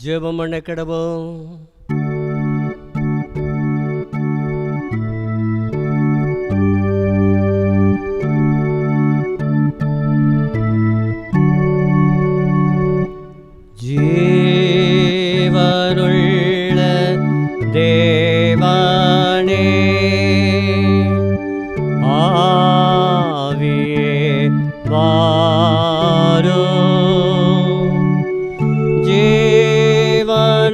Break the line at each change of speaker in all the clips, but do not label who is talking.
ஜெபம் பண்ண கடவோம். ஜீவனுள்ள தேவனே, ஆவியே வாரும். ஜீவனுள்ள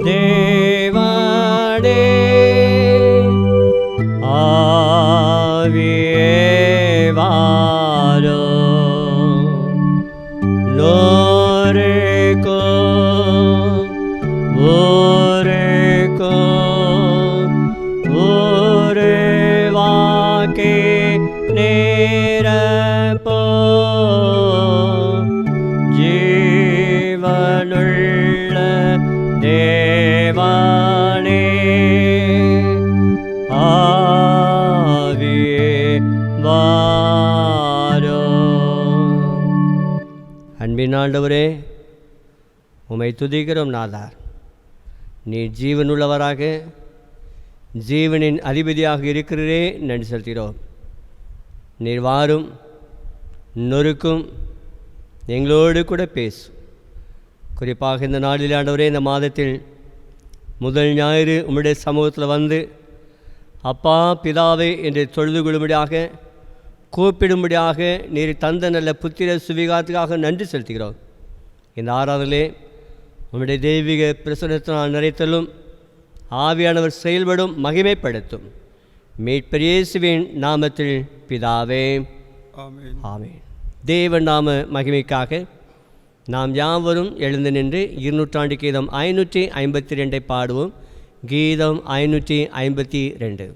தேவனே, ஆவியே வாரும். நோரேகோ ஓரேகோ ஓரேவாக்கே நேரப்போ. ஜீவனுள்ள தேவனே, ஆவியே வாரும். அன்பின் ஆண்டவரே, உம்மை துதிக்கிறோம் நாதா. நீர் ஜீவனுள்ளவராக ஜீவனின் அதிபதியாக இருக்கிறதே நன்றி செலுத்துகிறோம். நீர் வாரும், நொறுக்கும், எங்களோடு கூட பேசும். குறிப்பாக இந்த நாளில் ஆண்டவரே, இந்த மாதத்தில் முதல் ஞாயிறு உம்முடைய சமூகத்தில் வந்து அப்பா பிதாவே என்று தொழுது கொள்ளும்படியாக கூப்பிடும்படியாக நீர் தந்த நல்ல புத்திர சுவிகாரத்துக்காக நன்றி செலுத்துகிறோம். இந்த ஆராதலே உம்முடைய தெய்வீக பிரசன்னத்தினால் நிறைத்தலும் ஆவியானவர் செயல்படும் மகிமைப்படுத்தும். மீட்பர் இயேசுவின் நாமத்தில் பிதாவே, ஆமென். ஆமென். தேவ நாம மகிமைக்காக நாம் யாவரும் எழுந்து நின்று 200 கீதம் 552 பாடுவோம். கீதம் 552.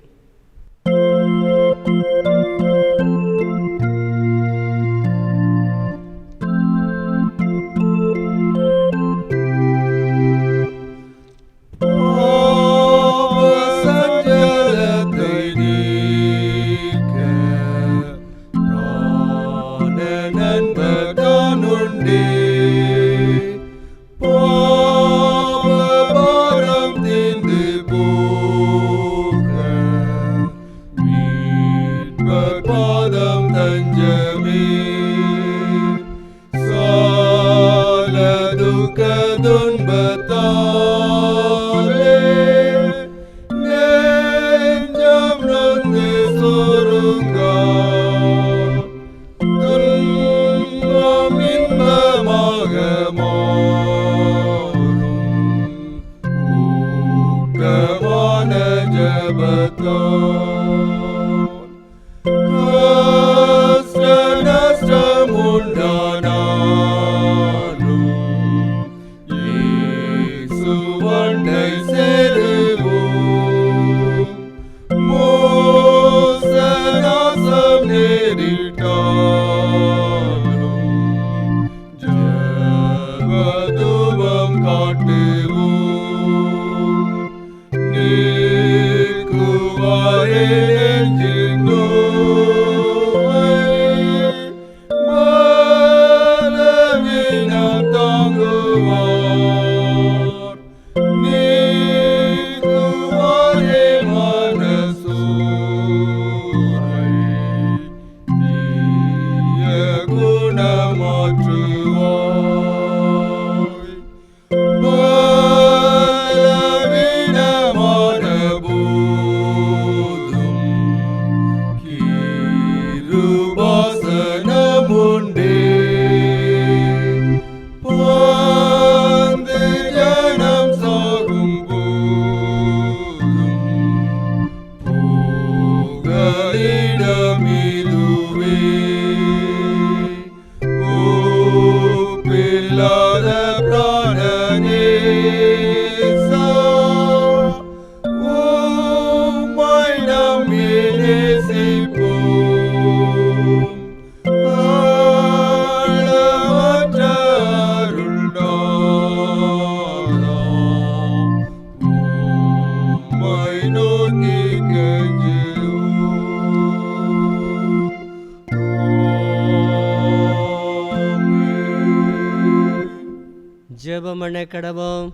ஜெபம் பண்ண கடவோம்.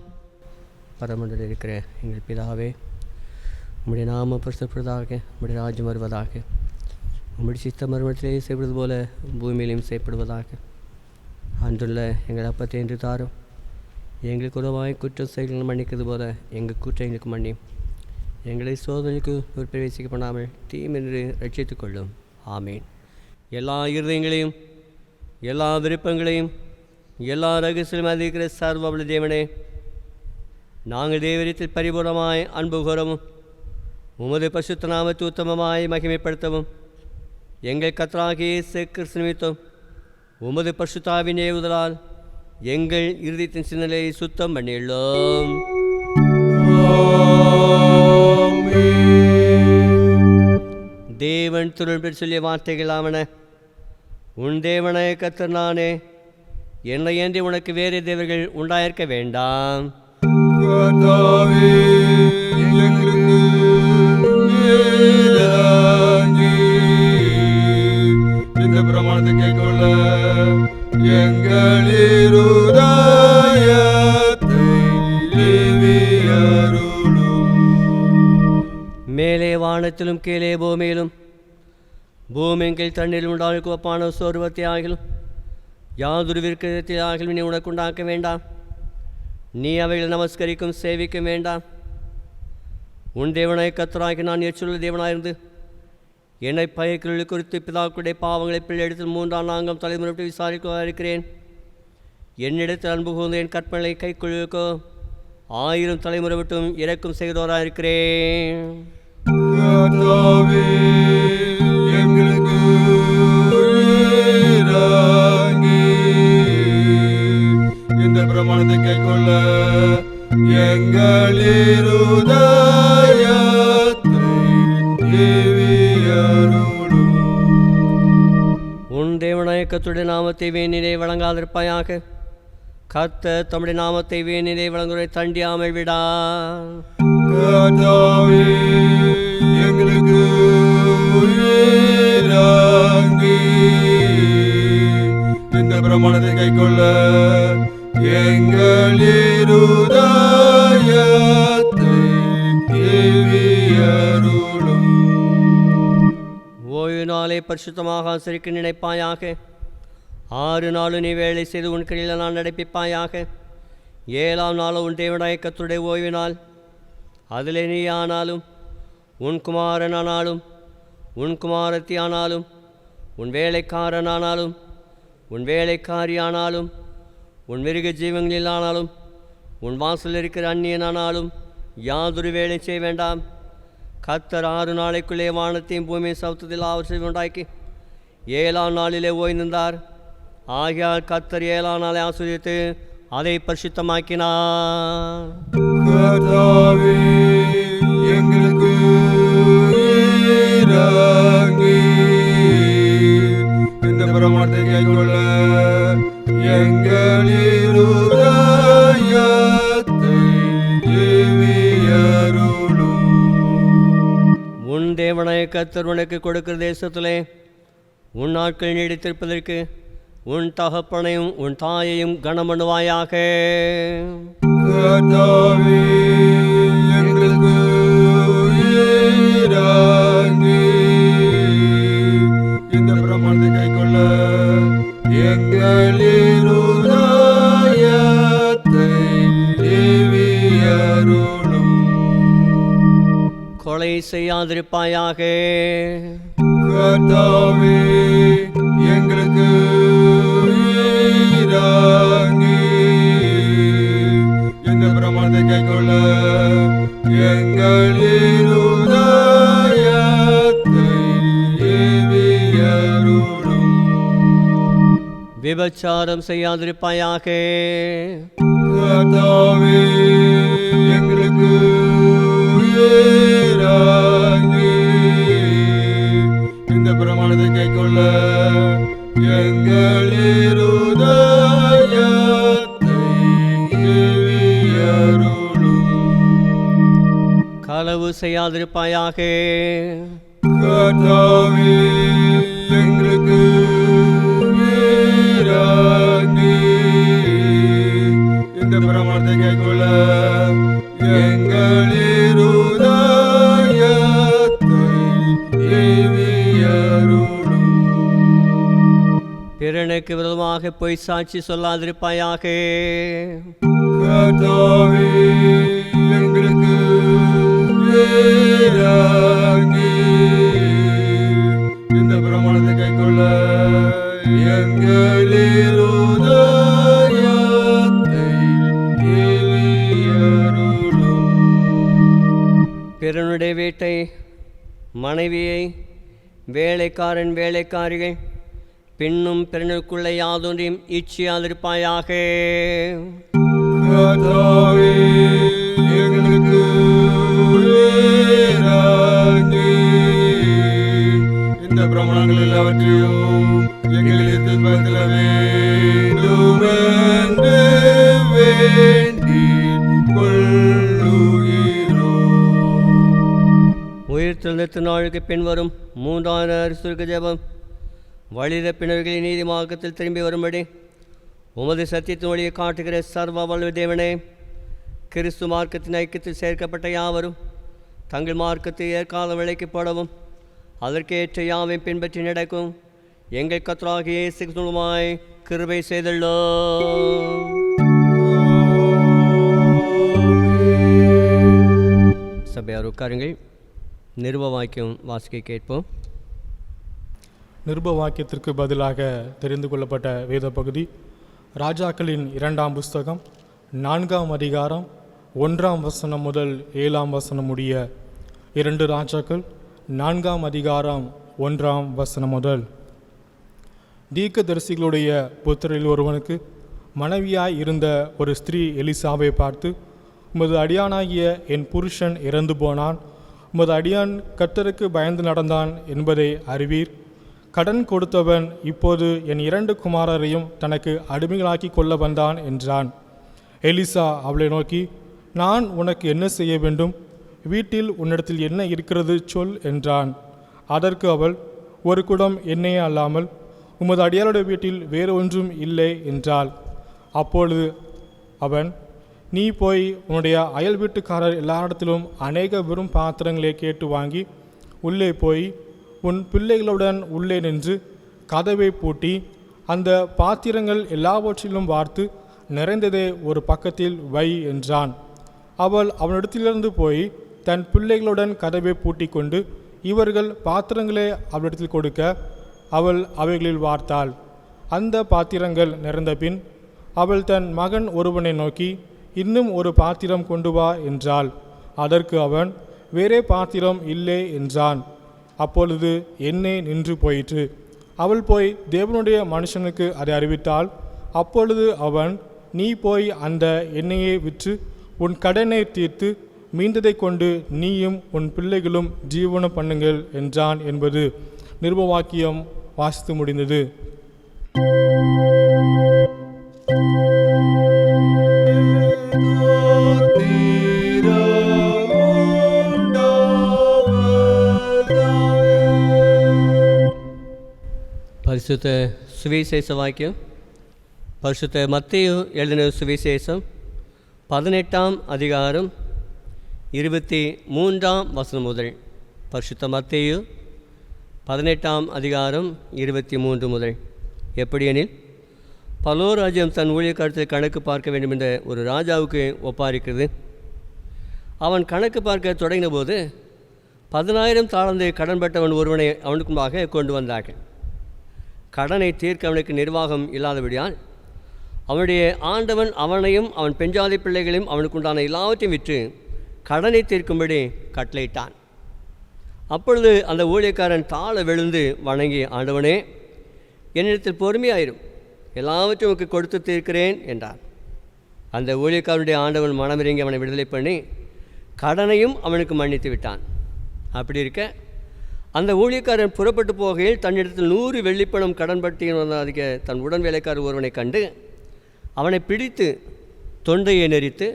பரமண்டலில் இருக்கிற எங்கள் பிதாவே, உம்முடைய நாம பரிசுத்தப்படுவதாக, உம்முடைய ராஜ்யம் வருவதாக, உம்முடைய சித்தம் மறுமணத்திலே செய்வது போல பூமியிலையும் செய்யப்படுவதாக. அன்றுள்ள எங்கள் அப்பத்தை என்று தாரும். எங்களுக்கு உறவாய் குற்றம் செயல்கள் மன்னிக்கிறது போல எங்கள் குற்றம் எங்களுக்கு மன்னியும். எங்களை சோதனைக்கு பிரவேசிக்கப்படாமல் தீமென்று ரட்சித்துக் கொள்ளும். ஆமீன். எல்லா இருதயங்களையும் எல்லா விருப்பங்களையும் எல்லா ரகசியமும் அதிகிற சர்வபல தேவனே, நாங்கள் தேவரித்தில் பரிபூர்ணமாய் அன்பு கூறவும் உமது பரிசுத்த நாமத்தை உத்தமமாய் மகிமைப்படுத்தவும் எங்கள் கர்த்தராகிய இயேசு கிறிஸ்து நிமித்தம் உமது பரிசுத்தாவின் ஏவுதலால் எங்கள் இருதயத்தின் சிந்தனையை சுத்தம் பண்ணியுள்ளோம். தேவன் திருள் சொல்லிய வார்த்தைகளாவன: உன் தேவனாய கர்த்தர் நானே, என்னை ஏந்தி உனக்கு வேறு தேவர்கள் உண்டாயிருக்க வேண்டாம்.
இந்த பிரமாணத்தை கைக்கொள்ள
மேலே வானத்திலும் கீழே பூமியிலும் பூமியின் தண்ணீரில் உண்டாக ஒப்பான சோர்வத்தை ஆகிலும் யாதொரு விற்கத்தில் ஆகிலும் நீ உனக்கு உண்டாக்க வேண்டாம். நீ அவைகளை நமஸ்கரிக்கும் சேவிக்கும் வேண்டாம். உன் தேவனாய் கர்த்தராகி நான் எச்சுள்ள தேவனாயிருந்து என்னை பயக்கிரளை குறித்து பிதாக்களுடைய பாவங்களை பிள்ளை 3ஆம் நான்காம் தலைமுறை விசாரிக்க இருக்கிறேன். என்னிடத்தில் அன்பு கூர்ந்து என் கற்பனை கைக்குழுக்கோ 1000 தலைமுறை விட்டும் இறக்கும் செய்தோராயிருக்கிறேன்.
இந்த பிரமாணத்தை கைக்கொள்ள
உன் தேவனாய கர்த்தருடைய நாமத்தை வேணிலே வழங்காதிருப்பாயாக. கர்த்தர் தம்முடைய நாமத்தை வேணிலே வழங்குவதை தண்டியாமல் விடா.
எங்களுக்கு இந்த பிரமாணத்தை கைக்கொள்ள எங்கள்
ஓய்வு நாளை பரிசுத்தமாக ஆசரிக்க நினைப்பாயாக. 6 நாளும் நீ வேலை செய்து உன் கையில் நான் நடப்பிப்பாயாக. 7ஆம் நாளும் உன் தேவனாய கர்த்தருடைய ஓய்வு நாள். அதிலே நீ ஆனாலும் உன் குமாரனானாலும் உன் குமாரத்தி ஆனாலும் உன் வேலைக்காரனானாலும் உன் வேலைக்காரியானாலும் உன் மிருக ஜீவங்களில் ஆனாலும் உன் வாசலில் இருக்கிற அந்நியனானாலும் யாதொரு வேலை செய்ய வேண்டாம். கர்த்தர் 6 நாளைக்குள்ளே வானத்தையும் பூமியை சவுத்தத்தில் அவசியம் உண்டாக்கி 7ஆம் நாளிலே ஓய்ந்திருந்தார். ஆகையால் கர்த்தர் 7ஆம் நாளை ஆசீர்வதித்து அதை பரிசுத்தமாக்கினார்.
எங்களுக்கு இந்த பிரமாணத்தை கைக்கொள்ள எங்கள்
உன் தேவனாய கர்த்தர் உனக்கு கொடுக்கிற தேசத்திலே உன் நாட்கள் நீடித்திருப்பதற்கு உன் தகப்பனையும் உன் தாயையும் கனமணுவாயாக.
எங்களுக்கு இந்த பிரமாணத்தை கைக்கொள்ள எங்கள்
கொலை செய்யாதிருப்பாயாக.
எங்களுக்கு இந்த பிரமாணத்தை கைக்கொள்ள எங்கள்
விபச்சாரம் செய்யாதிருப்பாயாக.
எங்களுக்கு இந்த பிரமாணத்தை கைக்கொள்ள எங்கள்
களவு செய்யாதிருப்பாயாக.
எங்களுக்கு இந்த பிரமாணத்தை கைக்கொள்ள எங்கள் இருதயத்தை ஏவியருளும்.
பிறனுக்கு விரோதமாக பொய் சாட்சி சொல்லாதிருப்பாயாக.
கர்த்தாவே, எங்களுக்கு இறங்கி இந்த பிரமாணத்தை கைக்கொள்ள எங்கள் இருதயத்தை ஏவியருளும்.
பிறனுடைய வீட்டை, மனைவியை, வேலைக்காரன் வேலைக்காரிகள் பின்னும் பிறனுக்குள்ள யாதொன்றையும் இச்சியாதிருப்பாயாக.
கர்த்தாவே, எங்களுக்கு இறங்கி இந்த பிரமாணங்கள் எல்லாவற்றையும் எங்களில் தின்பத்தில வேண்டுமென்று வேண்டிக் கொள்ளுகிறோம்.
உயிர்த்தெழுந்த நாளுக்கு பின் வரும் 3ஆம் அரிசுருக்கு ஜெபம் வழித பிணர்களின் நீதி மார்க்கத்தில் திரும்பி வரும்படி உமது சத்தியத்தின் வழியை காட்டுகிற சர்வ வல்லமை தேவனே, கிறிஸ்து மார்க்கத்தின் ஐக்கியத்தில் சேர்க்கப்பட்ட யாவரும் தங்கள் மார்க்கத்தை ஏற்கால விலைக்கு போடவும் அதற்கேற்ற யாவையும் பின்பற்றி நடக்கும் எங்கள் கர்த்தராகிய இயேசு கிறிஸ்துவுமாய் கிருபை செய்துள்ளோம். சபையார் உட்காருங்கள். நிருப வாக்கியம் வாசிக்க கேட்போம்.
நிருப வாக்கியத்திற்கு பதிலாக தெரிந்து கொள்ளப்பட்ட வேத பகுதி ராஜாக்களின் 2ஆம் புஸ்தகம் 4ஆம் அதிகாரம் 1ஆம் வசனம் முதல் 7ஆம் வசனம் முடிய. 2 ராஜாக்கள் 4ஆம் அதிகாரம் 1ஆம் வசனம் முதல். தீர்க்கதரிசிகளுடைய புத்திரில் ஒருவனுக்கு மனைவியாய் இருந்த ஒரு ஸ்திரீ எலிசாவை பார்த்து, உமது அடியானாகிய என் புருஷன் இறந்து போனான், உமது அடியான் கர்த்தருக்கு பயந்து நடந்தான் என்பதை அறிவீர். கடன் கொடுத்தவன் இப்போது என் 2 குமாரரையும் தனக்கு அடிமைகளாக்கி கொள்ள வந்தான் என்றான். எலிசா அவளை நோக்கி, நான் உனக்கு என்ன செய்ய வேண்டும்? வீட்டில் உன்னிடத்தில் என்ன இருக்கிறது சொல் என்றான். அதற்கு அவள், ஒரு குடம் எண்ணெயே அல்லாமல் உமது அடியாளுடைய வீட்டில் வேறு ஒன்றும் இல்லை என்றாள். அப்பொழுது அவன், நீ போய் உன்னுடைய அயல் வீட்டுக்காரர் எல்லாரிடத்திலும் அநேக வெறும் பாத்திரங்களை கேட்டு வாங்கி உள்ளே போய் உன் பிள்ளைகளுடன் உள்ளே நின்று கதவை பூட்டி அந்த பாத்திரங்கள் எல்லாவற்றிலும் வார்த்து நிறைந்ததை ஒரு பக்கத்தில் வை என்றான். அவள் அவனிடத்திலிருந்து போய் தன் பிள்ளைகளுடன் கதவை பூட்டி கொண்டு இவர்கள் பாத்திரங்களை அவளிடத்தில் கொடுக்க அவள் அவைகளில் வார்த்தாள். அந்த பாத்திரங்கள் நிறைந்த பின் அவள் தன் மகன் ஒருவனை நோக்கி, இன்னும் ஒரு பாத்திரம் கொண்டு வா என்றாள். அதற்கு அவன், வேறே பாத்திரம் இல்லை என்றான். அப்பொழுது எண்ணெய் நின்று போயிற்று. அவள் போய் தேவனுடைய மனுஷனுக்கு அதை அறிவித்தாள். அப்பொழுது அவன், நீ போய் அந்த எண்ணெயை விற்று உன் கடனை தீர்த்து மீந்ததை கொண்டு நீயும் உன் பிள்ளைகளும் ஜீவனம் பண்ணுங்கள் என்றான் என்பது நிருப வாக்கியம் வாசித்து முடிந்தது.
பரிசுத்த சுவிசேஷ வாக்கியம் பரிசுத்த மத்தேயு எழுதின சுவிசேஷம் 18ஆம் அதிகாரம் 23ஆம் வசனம் முதல். பரிசுத்த மத்தேயு 18ஆம் அதிகாரம் 23 முதல். எப்படியெனில், பரலோகராஜ்யம் தன் ஊழியக்காரத்தில் கணக்கு பார்க்க வேண்டும் என்ற ஒரு ராஜாவுக்கு ஒப்பாரிக்கிறது. அவன் கணக்கு பார்க்க தொடங்கின போது 10,000 தாளந்து கடன்பட்டவன் ஒருவனை அவனுக்கு முன்பாக கொண்டு வந்தார்கள். கடனை தீர்க்க அவனுக்கு நிர்வாகம் இல்லாதபடியால் அவனுடைய ஆண்டவன் அவனையும் அவன் பெஞ்சாதி பிள்ளைகளையும் அவனுக்கு உண்டான எல்லாவற்றையும் விற்று கடனை தீர்க்கும்படி கட்டளையிட்டான். அப்பொழுது அந்த ஊழியக்காரன் தாழ விழுந்து வணங்கி, ஆண்டவனே, என்னிடத்தில் பொறுமையாயிரும், எல்லாவற்றையும் உனக்கு கொடுத்து தீர்க்கிறேன் என்றான். அந்த ஊழியக்காரனுடைய ஆண்டவன் மனமிறங்கி அவனை விடுதலை பண்ணி கடனையும் அவனுக்கு மன்னித்து விட்டான். அப்படி இருக்க அந்த ஊழியக்காரன் புறப்பட்டு போகையில் தன்னிடத்தில் 100 வெள்ளிப்பணம் கடன்பட்டிருந்த தன் உடன் வேலைக்காரர் ஒருவனை கண்டு அவனை பிடித்து தொண்டையை நெரித்து,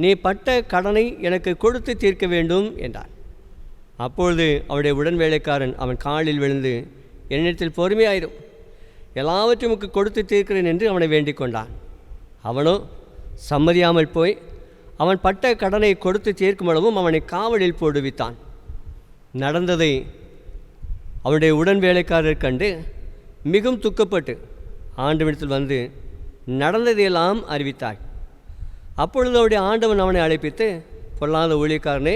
நீ பட்ட கடனை எனக்கு கொடுத்து தீர்க்க வேண்டும் என்றான். அப்பொழுது அவனுடைய உடன் வேலைக்காரன் அவன் காலில் விழுந்து, என்னிடத்தில் பொறுமையாயிரும், எல்லாவற்றையும் உனக்கு கொடுத்து தீர்க்கிறேன் என்று அவனை வேண்டிக் கொண்டான். அவனோ சம்மதியாமல் போய் அவன் பட்ட கடனை கொடுத்து தீர்க்கும் அளவும் அவனை காவலில் போடுவித்தான். நடந்ததை அவனுடைய உடன் வேலைக்காரர் கண்டு மிகவும் துக்கப்பட்டு ஆண்டவனிடத்தில் வந்து நடந்ததையெல்லாம் அறிவித்தார். அப்பொழுது அவருடைய ஆண்டவன் அவனை அழைப்பித்து, பொல்லாத ஊழியக்காரனே,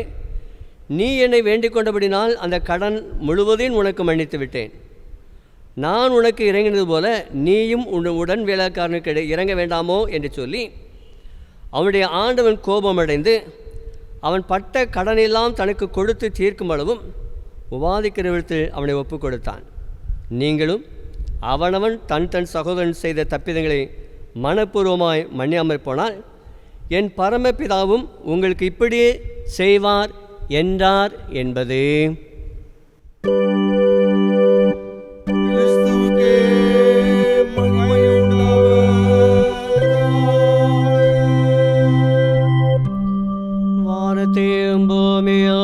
நீ என்னை வேண்டிக் கொண்டபடினால் அந்த கடன் முழுவதையும் உனக்கு மன்னித்து விட்டேன். நான் உனக்கு இறங்கினது போல நீயும் உடன் வேலைக்காரனுக்கு இறங்க வேண்டாமோ என்று சொல்லி அவனுடைய ஆண்டவன் கோபமடைந்து அவன் பட்ட கடனெல்லாம் தனக்கு கொடுத்து தீர்க்கும் அளவும் உபாதிக்கிறவர்கள் அவனை ஒப்பு கொடுத்தான். நீங்களும் அவனவன் தன் சகோதரன் செய்த தப்பிதங்களை மனப்பூர்வமாய் மன்னியாமற் போனால் என் பரமபிதாவும் உங்களுக்கு இப்படியே செய்வார் என்றார் என்பது.
கிறிஸ்துவுக்கே மகிமை உண்டாவதாக.
வானத்தையும் பூமியோ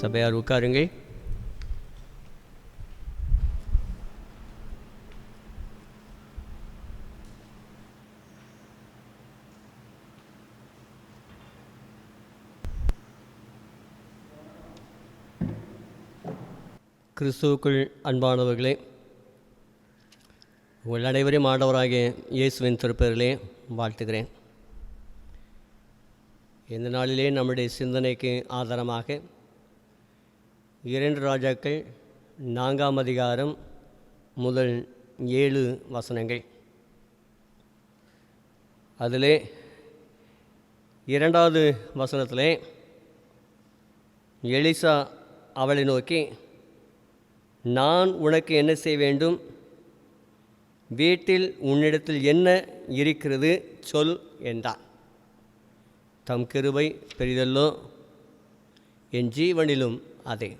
சபையார் உட்காருங்கள். கிறிஸ்துவுக்குள் அன்பானவர்களே, உங்கள் அனைவரையும் ஆண்டவராகிய இயேசுவின் திருப்பெயரிலே வாழ்த்துகிறேன். இந்த நாளிலே நம்முடைய சிந்தனைக்கு ஆதாரமாக 2 ராஜாக்கள் 4ஆம் அதிகாரம் முதல் 7 வசனங்கள். அதிலே 2வது வசனத்திலே எலிசா அவளை நோக்கி, நான் உனக்கு என்ன செய்ய வேண்டும்? வீட்டில் உன்னிடத்தில் என்ன இருக்கிறது சொல் என்றார். தம் கிருபை பெரிதல்லோ, என் ஜீவனிலும் அதே.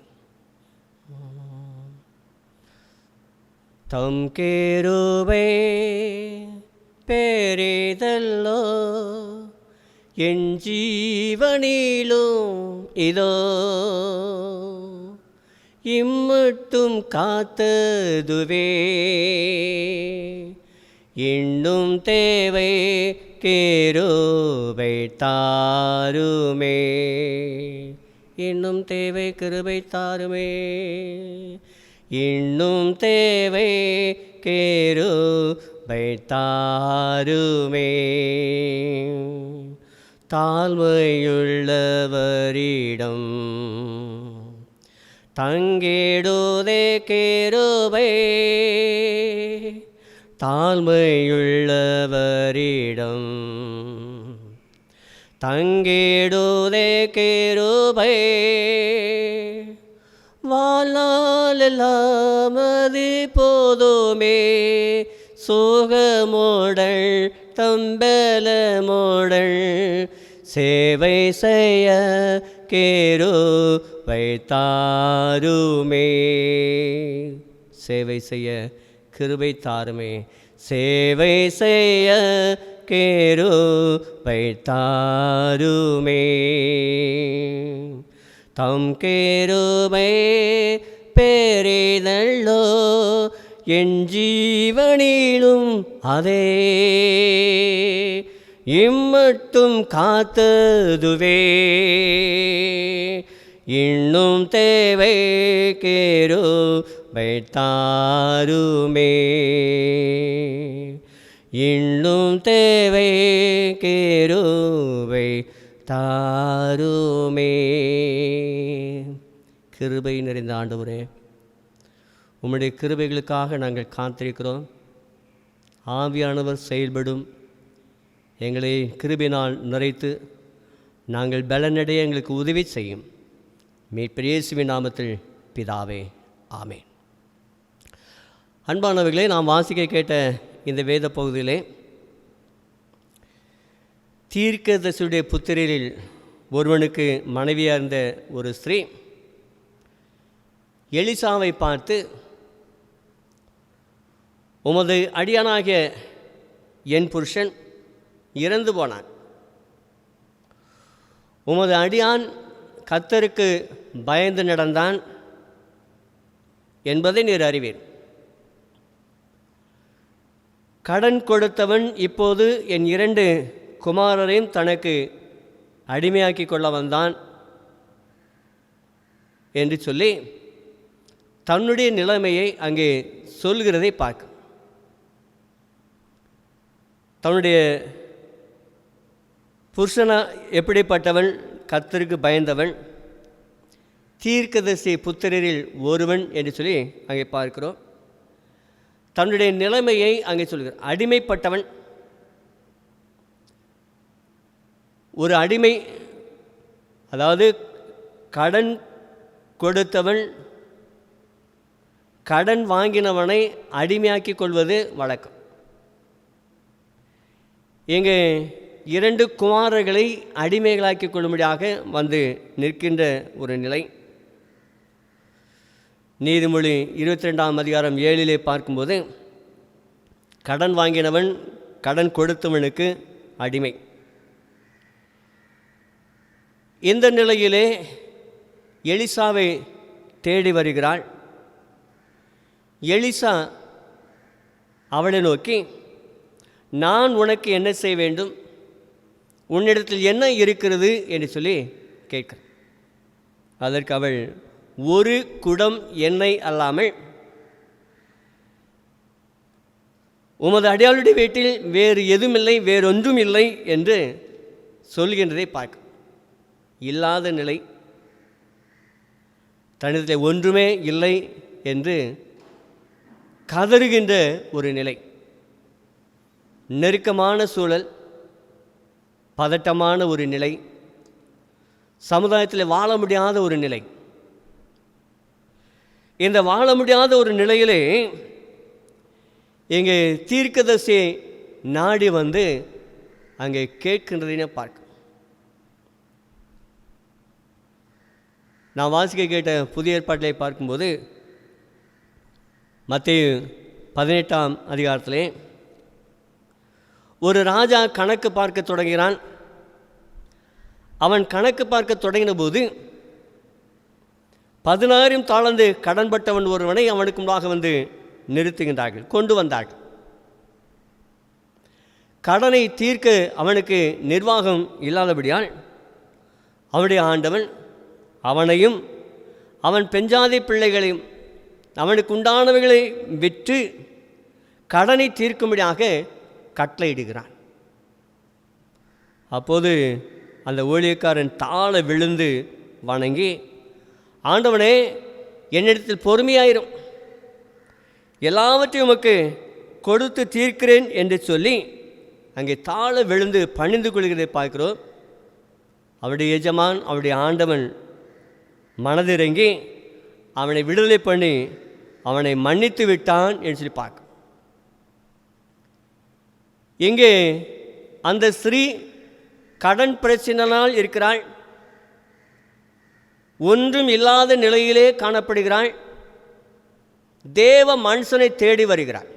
தம் கிருபை பெரிதல்லோ, என் ஜீவனிலும் இதோ. இம்மட்டும் காத்ததுவே இன்னும் தேவை கிருபை தாருமே. இன்னும் தேவை கிருபை தாருமே. இன்னும் தேவை கிருபை தாருமே. தாழ்மையுள்ளவரிடம் தங்கிடுதே கிருபை. தாழ்மையுள்ளவரிடம் தங்கிடுதே கிருபை. வாழ்நாளெல்லாம் அது போதுமே, சோகமோடல் தம்பலமோடல் சேவை செய்ய கிருபை தாருமே. சேவை செய்ய கிருபை தாருமே. சேவை செய்ய கிருபை தாருமே. தம் கிருபை பெரிதல்லோ என் ஜீவனிலும் அதே இம்மட்டும் காத்ததுவே. இன்னும் தேவை கிருபை தாருமே. இன்னும் தேவை கிருபை தாருமே. கிருபை நிறைந்த ஆண்டவரே, உம்முடைய கிருபைகளுக்காக நாங்கள் காத்திருக்கிறோம். ஆவியானவர் செயல்படும், எங்களை கிருபையினால் நிறைத்து நாங்கள் பலனடைய எங்களுக்கு உதவி செய்யும். மீட்பர் இயேசுவின் நாமத்தில் பிதாவே, ஆமென். அன்பானவர்களே, நாம் வாசிக்க கேட்ட இந்த வேத பகுதியிலே தீர்க்கதரிசியுடைய புத்திரரில் ஒருவனுக்கு மனைவியாக இருந்த ஒரு ஸ்திரீ எலிசாவை பார்த்து, உமது அடியானாகிய என் புருஷன் இறந்து போனான். உமது அடியான் கர்த்தருக்கு பயந்து நடந்தான் என்பதை நீர் அறிவீர். கடன் கொடுத்தவன் இப்போது என் 2 குமாரரையும் தனக்கு அடிமையாக்கி கொள்ள வந்தான் என்று சொல்லி தன்னுடைய நிலைமையை அங்கே சொல்கிறதை பார்க்க, தன்னுடைய புருஷனா எப்படிப்பட்டவன், கர்த்தருக்கு பயந்தவன், தீர்க்கதரிசி புத்திரரில் ஒருவன் என்று சொல்லி அங்கே பார்க்கிறோம். தன்னுடைய நிலைமையை அங்கே சொல்கிறார். அடிமைப்பட்டவன், ஒரு அடிமை, அதாவது கடன் கொடுத்தவன் கடன் வாங்கினவனை அடிமையாக்கி கொள்வது வழக்கம். இங்கே 2 குமாரர்களை அடிமைகளாக்கி கொள்ளும்படியாக வந்து நிற்கின்ற ஒரு நிலை. நீதிமொழி 22ஆம் அதிகாரம் 7 பார்க்கும்போது, கடன் வாங்கினவன் கடன் கொடுத்தவனுக்கு அடிமை. இந்த நிலையிலே எலிசாவை தேடி வருகிறாள். எலிசா அவளை நோக்கி, நான் உனக்கு என்ன செய்ய வேண்டும், உன்னிடத்தில் என்ன இருக்கிறது என்று சொல்லி கேட்கிறார். அதற்கு அவள், ஒரு குடம் எண்ணெய் அல்லாமல் உமது அடியாளுடைய வீட்டில் வேறு எதுவுமில்லை, வேறொன்றும் இல்லை என்று சொல்கின்றதை பார்க்க, இல்லாத நிலை, தன்னிடத்தில் ஒன்றுமே இல்லை என்று கதறுகின்ற ஒரு நிலை, நெருக்கமான சூழல், பதட்டமான ஒரு நிலை, சமுதாயத்தில் வாழ முடியாத ஒரு நிலை. இந்த வாழ முடியாத ஒரு நிலையிலே இங்கே தீர்க்கதரிசியை நாடி வந்து அங்கே கேட்கின்றதையே பார்க்க, நான் வாசிக்க கேட்ட புதிய ஏற்பாட்டிலே பார்க்கும்போது மத்தேயு 18ஆம் அதிகாரத்திலே ஒரு ராஜா கணக்கு பார்க்க தொடங்குகிறான். அவன் கணக்கு பார்க்க தொடங்கின போது 16,000 தாளந்து கடன்பட்டவன் ஒருவனை அவனுக்கு முன்பாக வந்து நிறுத்துகின்றார்கள், கொண்டு வந்தார்கள். கடனை தீர்க்க அவனுக்கு நிர்வாகம் இல்லாதபடியால் அவனுடைய ஆண்டவன் அவனையும் அவன் பெஞ்சாதி பிள்ளைகளையும் அவனுக்கு உண்டானவைகளை விற்று கடனை தீர்க்கும்படியாக கட்டளையிடுகிறான். அப்போது அந்த ஊழியக்காரன் தாழ விழுந்து வணங்கி, ஆண்டவனே, என்னிடத்தில் பொறுமையாயிரும், எல்லாவற்றையும் உமக்கு கொடுத்து தீர்க்கிறேன் என்று சொல்லி அங்கே தாழ விழுந்து பணிந்து கொள்கிறதை பார்க்கிறோம். அவருடைய எஜமான், அவருடைய ஆண்டவன் மனதிறங்கி அவனை விடுதலை பண்ணி அவனை மன்னித்து விட்டான் என்று சொல்லி பார்க்க, இங்கே அந்த ஸ்ரீ கடன் பிரச்சனையால் இருக்கிறாள், ஒன்றும் இல்லாத நிலையிலே காணப்படுகிறாள். தேவ மனுஷனை தேடி வருகிறாள்.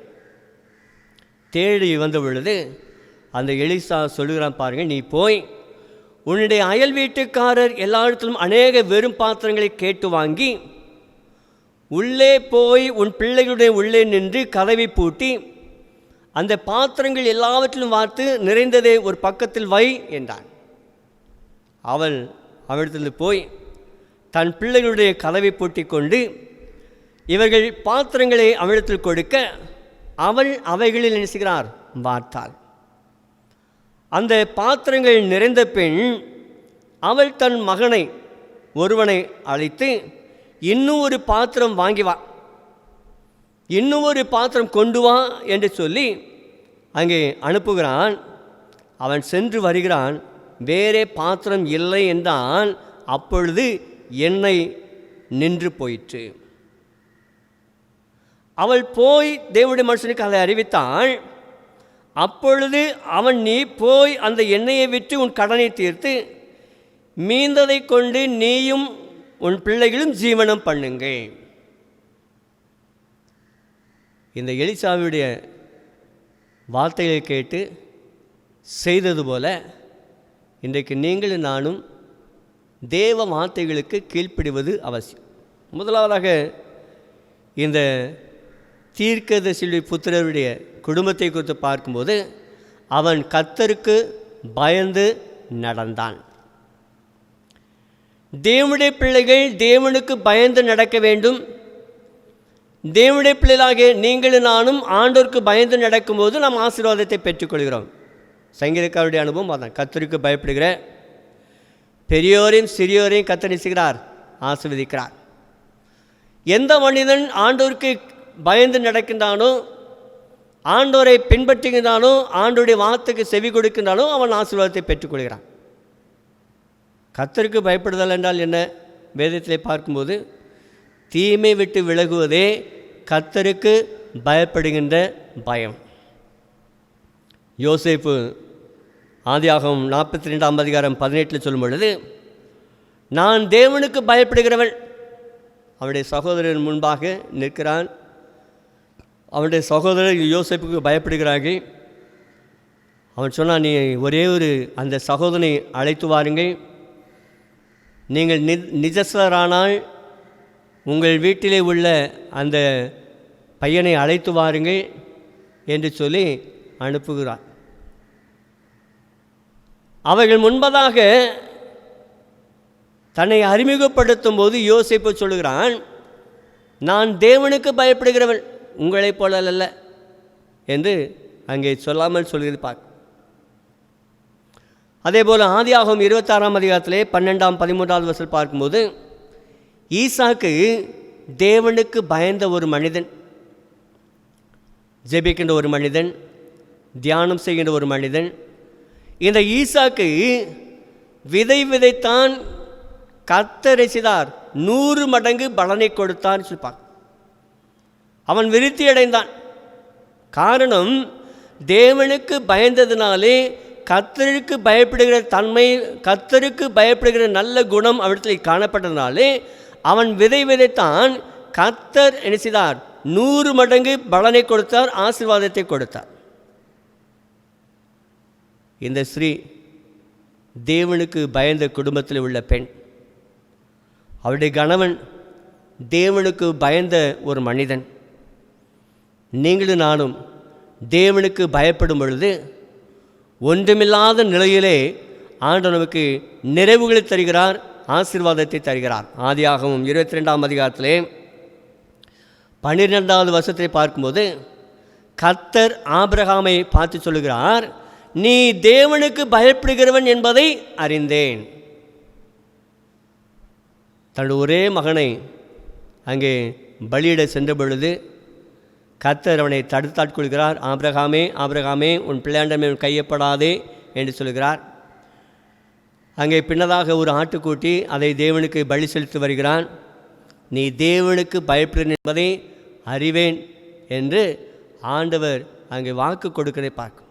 தேடி வந்த பொழுது அந்த எலிசா சொல்லுகிறான் பாருங்கள், நீ போய் உன்னுடைய அயல் வீட்டுக்காரர் எல்லா இடத்திலும் அநேக வெறும் பாத்திரங்களை கேட்டு வாங்கி உள்ளே போய் உன் பிள்ளைகளுடைய உள்ளே நின்று கதவை பூட்டி அந்த பாத்திரங்கள் எல்லாவற்றிலும் வார்த்து நிறைந்ததை ஒரு பக்கத்தில் வை என்றான். அவள் அவளிடத்தில் போய் தன் பிள்ளைகளுடைய கதவை பூட்டி கொண்டு இவர்கள் பாத்திரங்களை அவளிடத்தில் கொடுக்க அவள் அவைகளில் நினைச்சுகிறார் வார்த்தாள். அந்த பாத்திரங்கள் நிறைந்த பெண் அவள் தன் மகனை ஒருவனை அழைத்து, இன்னும் ஒரு பாத்திரம் வாங்கி வா, இன்னும் ஒரு பாத்திரம் கொண்டு வா என்று சொல்லி அங்கே அனுப்புகிறான். அவன் சென்று வருகிறான். வேறே பாத்திரம் இல்லை என்றால் அப்பொழுது எண்ணெய் நின்று போயிற்று. அவள் போய் தேவனுடைய மனுஷனுக்கு அதை அறிவித்தாள். அப்பொழுது அவன், நீ போய் அந்த எண்ணெயை விற்று உன் கடனை தீர்த்து மீந்ததை கொண்டு நீயும் உன் பிள்ளைகளும் ஜீவனம் பண்ணுங்கள். இந்த எலிசாவுடைய வார்த்தைகளை கேட்டு செய்தது போல இன்றைக்கு நீங்களும் நானும் தேவ வார்த்தைகளுக்கு கீழ்ப்படிவது அவசியம். முதலாவதாக இந்த தீர்க்கதரிசியுடைய புத்திரருடைய குடும்பத்தை குறித்து பார்க்கும்போது அவன் கர்த்தருக்கு பயந்து நடந்தான். தேவனுடைய பிள்ளைகள் தேவனுக்கு பயந்து நடக்க வேண்டும். தேவனுடைய பிள்ளைகளாகிய நீங்களும் நானும் ஆண்டோருக்கு பயந்து நடக்கும்போது நாம் ஆசீர்வாதத்தை பெற்றுக்கொள்கிறோம். சங்கீதக்காரருடைய அனுபவம் அதான். கர்த்தருக்கு பயப்படுகிற பெரியோரையும் சிறியோரையும் கர்த்தர் நேசிக்கிறார், ஆசீர்வதிக்கிறார். எந்த மனிதன் ஆண்டோருக்கு பயந்து நடக்கின்றானோ, ஆண்டோரை பின்பற்றுகின்றானோ, ஆண்டோருடைய வார்த்தைக்கு செவி கொடுக்கின்றானோ அவன் ஆசீர்வாதத்தை பெற்றுக்கொள்கிறான். கர்த்தருக்கு பயப்படுதல் என்றால் என்ன? வேதத்திலே பார்க்கும்போது தீமை விட்டு விலகுவதே கர்த்தருக்கு பயப்படுகின்ற பயம். யோசேப்பு ஆதியாகமம் 42ஆம் அதிகாரம் 18 சொல்லும் பொழுது, நான் தேவனுக்கு பயப்படுகிறவன். அவனுடைய சகோதரன் முன்பாக நிற்கிறான். அவனுடைய சகோதரர் யோசேப்புக்கு பயப்படுகிறார்கள். அவன் சொன்னான், நீ ஒரே ஒரு அந்த சகோதரனை அழைத்து வாருங்கள், நீங்கள் நிஜஸ்வரானால் உங்கள் வீட்டிலே உள்ள அந்த பையனை அழைத்து வாருங்கள் என்று சொல்லி அனுப்புகிறார். அவர்கள் முன்பதாக தன்னை அறிமுகப்படுத்தும் போது யோசேப்பு சொல்லுகிறான், நான் தேவனுக்கு பயப்படுகிறவன், உங்களைப் போல அல்ல என்று அங்கே சொல்லாமல் சொல்கிறது பார்க்க. அதே போல் ஆதியாகமம் 26ஆம் அதிகாரத்திலே 12ஆம் 13ஆவது வசனம் பார்க்கும்போது ஈசாக்கு தேவனுக்கு பயந்த ஒரு மனிதன், ஜெபிக்கின்ற ஒரு மனிதன், தியானம் செய்கின்ற ஒரு மனிதன். இந்த ஈசாக்கு விதை விதைத்தான், கர்த்தர் செய்தார் 100 மடங்கு பலனை கொடுத்தான் சொல்லிப்பார். அவன் விருத்தி அடைந்தான். காரணம், தேவனுக்கு பயந்ததினாலே கர்த்தருக்கு பயப்படுகிற தன்மை, கர்த்தருக்கு பயப்படுகிற நல்ல குணம் அவரிடத்தில் காணப்பட்டதினாலே அவன் விதை விதைத்தான். கர்த்தர் என்ன செய்தார்? 100 மடங்கு பலனை கொடுத்தார், ஆசீர்வாதத்தை கொடுத்தார். இந்த ஸ்ரீ தேவனுக்கு பயந்த குடும்பத்தில் உள்ள பெண். அவருடைய கணவன் தேவனுக்கு பயந்த ஒரு மனிதன். நீங்களும் நானும் தேவனுக்கு பயப்படும் பொழுது ஒன்றுமில்லாத நிலையிலே ஆண்டவர் நமக்கு நிறைவுகளை தருகிறார், ஆசீர்வாதத்தை தருகிறார். ஆதியாகமம் 22ஆம் அதிகாரத்திலே 12வது வசனத்தை பார்க்கும்போது கர்த்தர் ஆபிரகாமை பார்த்து சொல்லுகிறார், நீ தேவனுக்கு பயப்படுகிறவன் என்பதை அறிந்தேன். தன்னுடைய ஒரே மகனை அங்கே பலியிட சென்ற பொழுது கர்த்தர் அவனை தடுத்தாட்கொள்கிறார். ஆபிரகாமே, ஆபிரகாமே, உன் பிள்ளையாண்டமே கையப்படாதே என்று சொல்கிறார். அங்கே பின்னதாக ஒரு ஆட்டுக்குட்டி, அதை தேவனுக்கு பலி செலுத்தி வருகிறான். நீ தேவனுக்கு பயப்படுகிறேன் என்பதை அறிவேன் என்று ஆண்டவர் அங்கே வாக்கு கொடுக்கிறதை பார்க்கும்.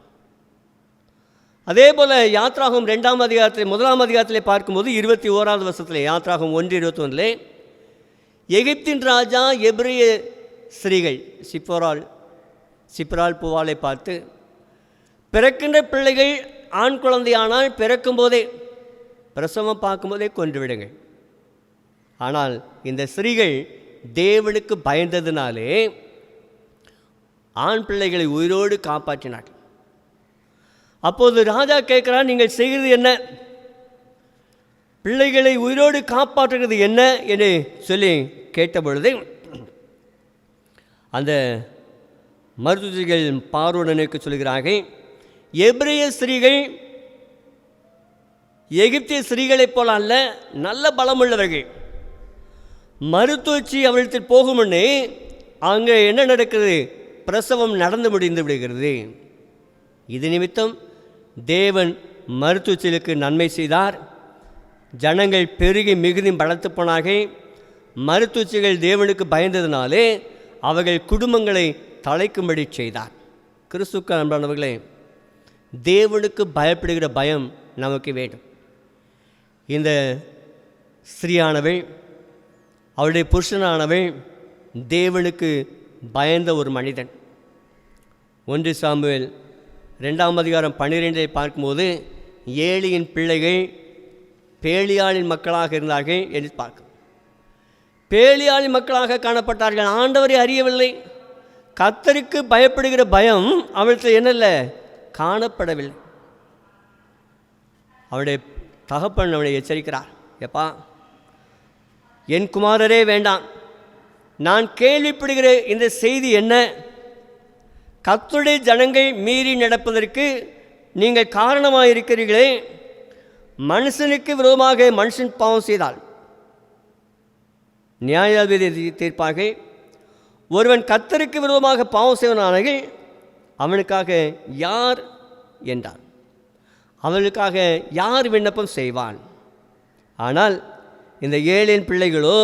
அதே போல் யாத்ராகமம் 2ஆம் அதிகாரத்தில் 1ஆம் அதிகாரத்திலே பார்க்கும்போது 21வது வசனத்திலே, யாத்ராகமம் 1:21 எகிப்தின் ராஜா எபிரேய ஸ்திரீகள் சிப்போரால் சிப்ரால் பூவாலை பார்த்து, பிறக்கின்ற பிள்ளைகள் ஆண் குழந்தையானால் பிறக்கும்போதே பிரசவம் பார்க்கும்போதே கொன்று விடுங்கள். ஆனால் இந்த ஸ்திரீகள் தேவனுக்கு பயந்ததினாலே ஆண் பிள்ளைகளை உயிரோடு காப்பாற்றினார்கள். அப்போது ராஜா கேட்கிறார், நீங்கள் செய்கிறது என்ன? பிள்ளைகளை உயிரோடு காப்பாற்றுகிறது என்ன என்று சொல்லி கேட்டபொழுது அந்த மருத்துவர்கள் பார்வோனுக்கு சொல்கிறார்கள், எபிரேய ஸ்திரீகள் எகிப்திய ஸ்திரீகளைப் போல அல்ல, நல்ல பலமுள்ளவர்கள். மருத்துவச்சி அவளிடத்தில் போகுமுன்னே அங்கே என்ன நடக்கிறது? பிரசவம் நடந்து முடிந்து விடுகிறது. இது நிமித்தம் தேவன் மருத்துவச்சிகளுக்கு நன்மை செய்தார். ஜனங்கள் பெருகி மிகுதி பலத்து போனார்கள். மருத்துவச்சிகள் தேவனுக்கு பயந்ததினாலே அவர்கள் குடும்பங்களை தழைக்கும்படி செய்தார். கிறிஸ்துக்கள் அன்பானவர்களே, தேவனுக்கு பயப்படுகிற பயம் நமக்கு வேண்டும். இந்த ஸ்திரீயானவள், அவளுடைய புருஷனானவள் தேவனுக்கு பயந்த ஒரு மனிதன். 1 சாமுவேல் 2:12 பார்க்கும்போது ஏலியின் பிள்ளைகள் பேலியாளின் மக்களாக இருந்தார்கள் என்று பார்க்கும். பேலியாளின் மக்களாக காணப்பட்டார்கள். ஆண்டவரை அறியவில்லை. கர்த்தருக்கு பயப்படுகிற பயம் அவளுக்கு என்னல்ல, காணப்படவில்லை. அவளுடைய தகப்பன் அவனை எச்சரிக்கிறார், எப்பா என் குமாரரே வேண்டாம், நான் கேள்விப்படுகிற இந்த செய்தி என்ன? கர்த்தருடைய ஜனங்கள் மீறி நடப்பதற்கு நீங்கள் காரணமாக இருக்கிறீர்களே. மனுஷனுக்கு விரோதமாக மனுஷன் பாவம் செய்தால் நியாயாதிபதி தீர்ப்பாக, ஒருவன் கர்த்தருக்கு விரோதமாக பாவம் செய்வனானால் அவனுக்காக யார் என்றார், அவனுக்காக யார் விண்ணப்பம் செய்வான்? ஆனால் இந்த ஏழின் பிள்ளைகளோ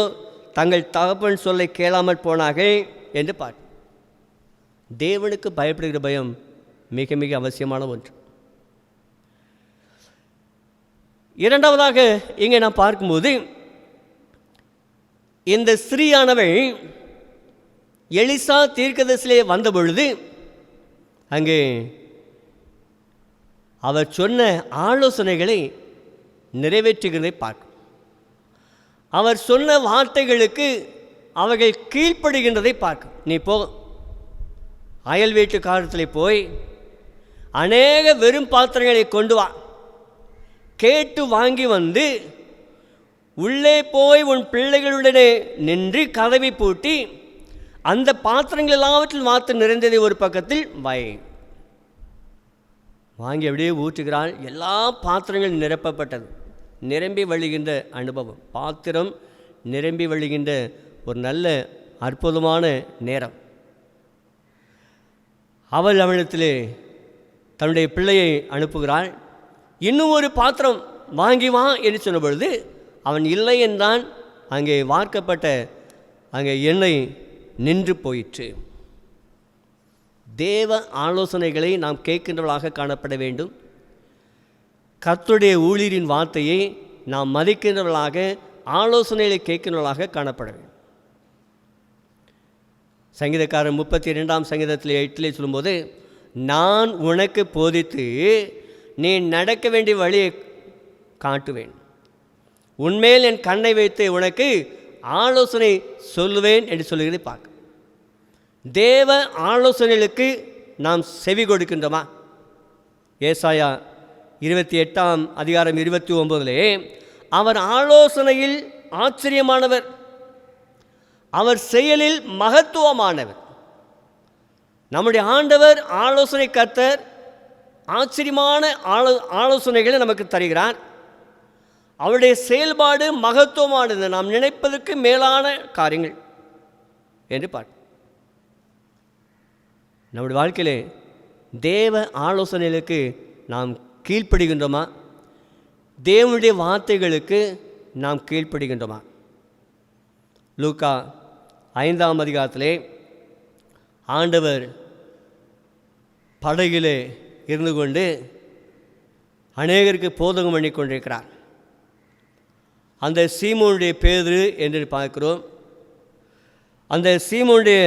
தங்கள் தகப்பன் சொல்லை கேளாமல் போனார்கள் என்று பார். தேவனுக்கு பயப்படுகிற பயம் மிக மிக அவசியமான ஒன்று. இரண்டாவதாக இங்கே நாம் பார்க்கும்போது, இந்த ஸ்திரீயானவள் எலிசா தீர்க்கதரிசியிலே வந்த பொழுது அங்கே அவர் சொன்ன ஆலோசனைகளை நிறைவேற்றுகிறதை பார்க்கும். அவர் சொன்ன வார்த்தைகளுக்கு அவர்கள் கீழ்ப்படுகின்றதை பார்க்கும். நீ போ, அயல் வீட்டு காலத்தில் போய் அநேக வெறும் பாத்திரங்களை கொண்டு வா, கேட்டு வாங்கி வந்து உள்ளே போய் உன் பிள்ளைகளுடனே நின்று கதவை பூட்டி அந்த பாத்திரங்கள் எல்லாவற்றில் மாத்திரம் நிறைந்ததை ஒரு பக்கத்தில் வை. வாங்கி அப்படியே ஊற்றுகிறாள். எல்லா பாத்திரங்களும் நிரப்பப்பட்டது. நிரம்பி வழிகின்ற அனுபவம், பாத்திரம் நிரம்பி வழிகின்ற ஒரு நல்ல அற்புதமான நேரம். அவள் அவனிடத்திலே தன்னுடைய பிள்ளையை அனுப்புகிறாள். இன்னும் ஒரு பாத்திரம் வாங்கி வா என்று சொன்ன பொழுது அவன் இல்லை என்றான். அங்கே வார்க்கப்பட்ட அங்கே எண்ணெய் நின்று போயிற்று. தேவ ஆலோசனைகளை நாம் கேட்கின்றவர்களாக காணப்பட வேண்டும். கர்த்தருடைய ஊழியரின் வார்த்தையை நாம் மதிக்கின்றவர்களாக, ஆலோசனைகளை கேட்கின்றவர்களாக காணப்பட வேண்டும். சங்கீதக்காரன் 32 சங்கீதத்தில் 8 சொல்லும்போது, நான் உனக்கு போதித்து நீ நடக்க வேண்டிய வழியை காட்டுவேன், உன்மேல் என் கண்ணை வைத்து உனக்கு ஆலோசனை சொல்லுவேன் என்று சொல்லுகிறதை பார்க்க. தேவ ஆலோசனைகளுக்கு நாம் செவி கொடுக்கின்றோமா? ஏசாயா 28:29 அவர் ஆலோசனையில் ஆச்சரியமானவர், அவர் செயலில் மகத்துவமானவர். நம்முடைய ஆண்டவர் ஆலோசனை கர்த்தர். ஆச்சரியமான ஆலோசனைகளை நமக்கு தருகிறார். அவருடைய செயல்பாடு மகத்துவமானது, நாம் நினைப்பதற்கு மேலான காரியங்கள் என்று பார்க்க. நம்முடைய வாழ்க்கையிலே தேவ ஆலோசனைகளுக்கு நாம் கீழ்ப்படுகின்றோமா? தேவனுடைய வார்த்தைகளுக்கு நாம் கீழ்ப்படுகின்றோமா? லூக்கா 5 ஆண்டவர் படகிலே இருந்து கொண்டு அநேகருக்கு போதகம் பண்ணி கொண்டிருக்கிறார். அந்த சீமோனுடைய பேதுரு என்று பார்க்கிறோம். அந்த சீமோனுடைய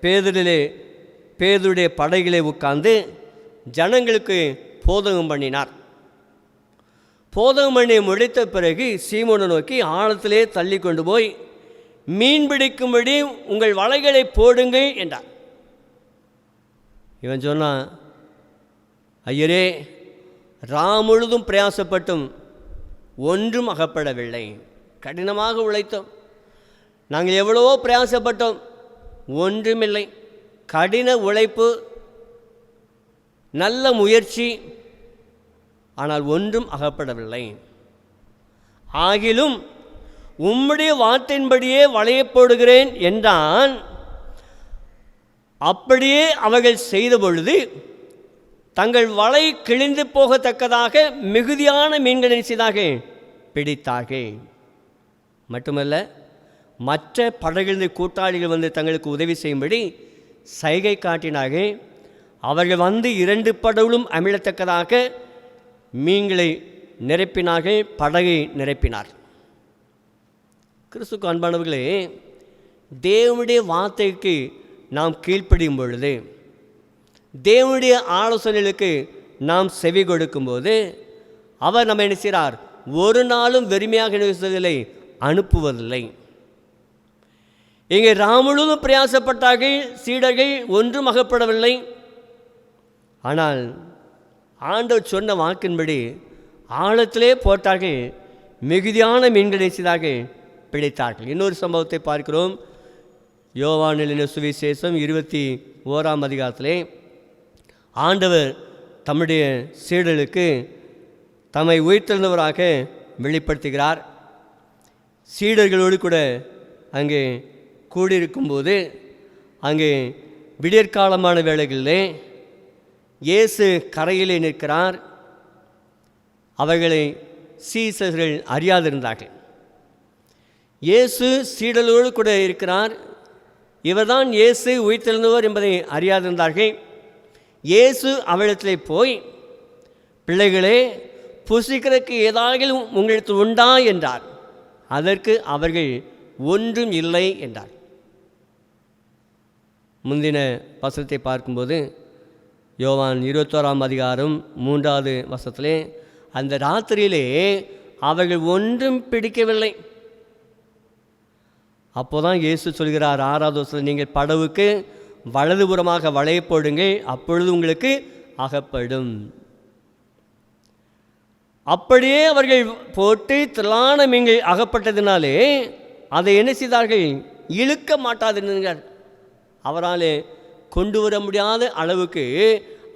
பேதுரிலே பேதுருடைய படகிலே உட்கார்ந்து ஜனங்களுக்கு போதகம் பண்ணினார். போதகம் பண்ணி முடித்த பிறகு சீமோனை நோக்கி ஆழத்திலே தள்ளி கொண்டு போய் மீன் பிடிக்கும்படி உங்கள் வலைகளை போடுங்கள் என்றார். இவன் சொன்னான், ஐயரே, முழுதும் பிரயாசப்பட்டும் ஒன்றும் அகப்படவில்லை. கடினமாக உழைத்தோம், நாங்கள் எவ்வளவோ பிரயாசப்பட்டோம், ஒன்றுமில்லை. கடின உழைப்பு, நல்ல முயற்சி, ஆனால் ஒன்றும் அகப்படவில்லை. ஆகிலும் உம்முடைய வார்த்தையின்படியே வலையை போடுகிறேன் என்றான். அப்படியே அவர்கள் செய்த பொழுது தங்கள் வலை கிழிந்து போகத்தக்கதாக மிகுதியான மீன்களை செய்தாக பிடித்தார்கள். மட்டுமல்ல, மற்ற படகிலிருந்து கூட்டாளிகள் வந்து தங்களுக்கு உதவி செய்யும்படி சைகை காட்டினார்கள். அவர்கள் வந்து 2 படகுகளும் அமிழத்தக்கதாக மீன்களை நிரப்பினார்கள், படகை நிரப்பினார். கிறிஸ்துவுக்கு அன்பானவர்களே, தேவனுடைய வார்த்தைக்கு நாம் கீழ்ப்படியும் பொழுது, தேவனுடைய ஆலோசனைகளுக்கு நாம் செவி கொடுக்கும்போது, அவர் நம்ம என்ன செய்கிறார்? ஒரு நாளும் வெறுமையாக நினைப்பதில்லை, அனுப்புவதில்லை. இங்கே முழுவதும் பிரயாசப்பட்டார்கள் சீடர்கள், ஒன்றும் அகப்படவில்லை. ஆனால் ஆண்டவர் சொன்ன வாக்கின்படி ஆழத்திலே போட்டார்கள், மிகுதியான மீன்களை செய்தார்கள், பிடித்தார்கள். இன்னொரு சம்பவத்தை பார்க்கிறோம். யோவான் எழுதின சுவிசேஷம் 21ஆம் அதிகாரத்திலே ஆண்டவர் தம்முடைய சீடர்களுக்கு தம்மை உயிர்த்தெழுந்தவராக வெளிப்படுத்துகிறார். சீடர்களோடு கூட அங்கே கூடியிருக்கும்போது, அங்கே விடியற்காலமான வேளைகளிலே இயேசு கரையிலே நிற்கிறார். அவர்களை சீசர்கள் அறியாதிருந்தார்கள். இயேசு சீடர்களோடு கூட இருக்கிறார். இவர்தான் இயேசு உயிர்த்தெழுந்தவர் என்பதை அறியாதிருந்தார்கள். இயேசு அவளிடத்திலே போய், பிள்ளைகளே, புசிக்கிறதுக்கு ஏதாவது உங்களுக்கு உண்டா என்றார். அதற்கு அவர்கள் ஒன்றும் இல்லை என்றார். முந்தின வசனத்தை பார்க்கும்போது யோவான் 21ஆம் அதிகாரம் 3வது வசனத்திலே, அந்த ராத்திரியிலே அவர்கள் ஒன்றும் பிடிக்கவில்லை. அப்போதான் இயேசு சொல்கிறார் 6வது வசனத்தில், நீங்கள் படவுக்கு வலதுபுறமாக வலையை போடுங்கள், அப்பொழுது உங்களுக்கு அகப்படும். அப்படியே அவர்கள் போட்டு திரளான மீன்கள் அகப்பட்டதினாலே அதை என்ன செய்தார்கள்? இழுக்க மாட்டாதிருந்தார். அவரால் கொண்டு வர முடியாத அளவுக்கு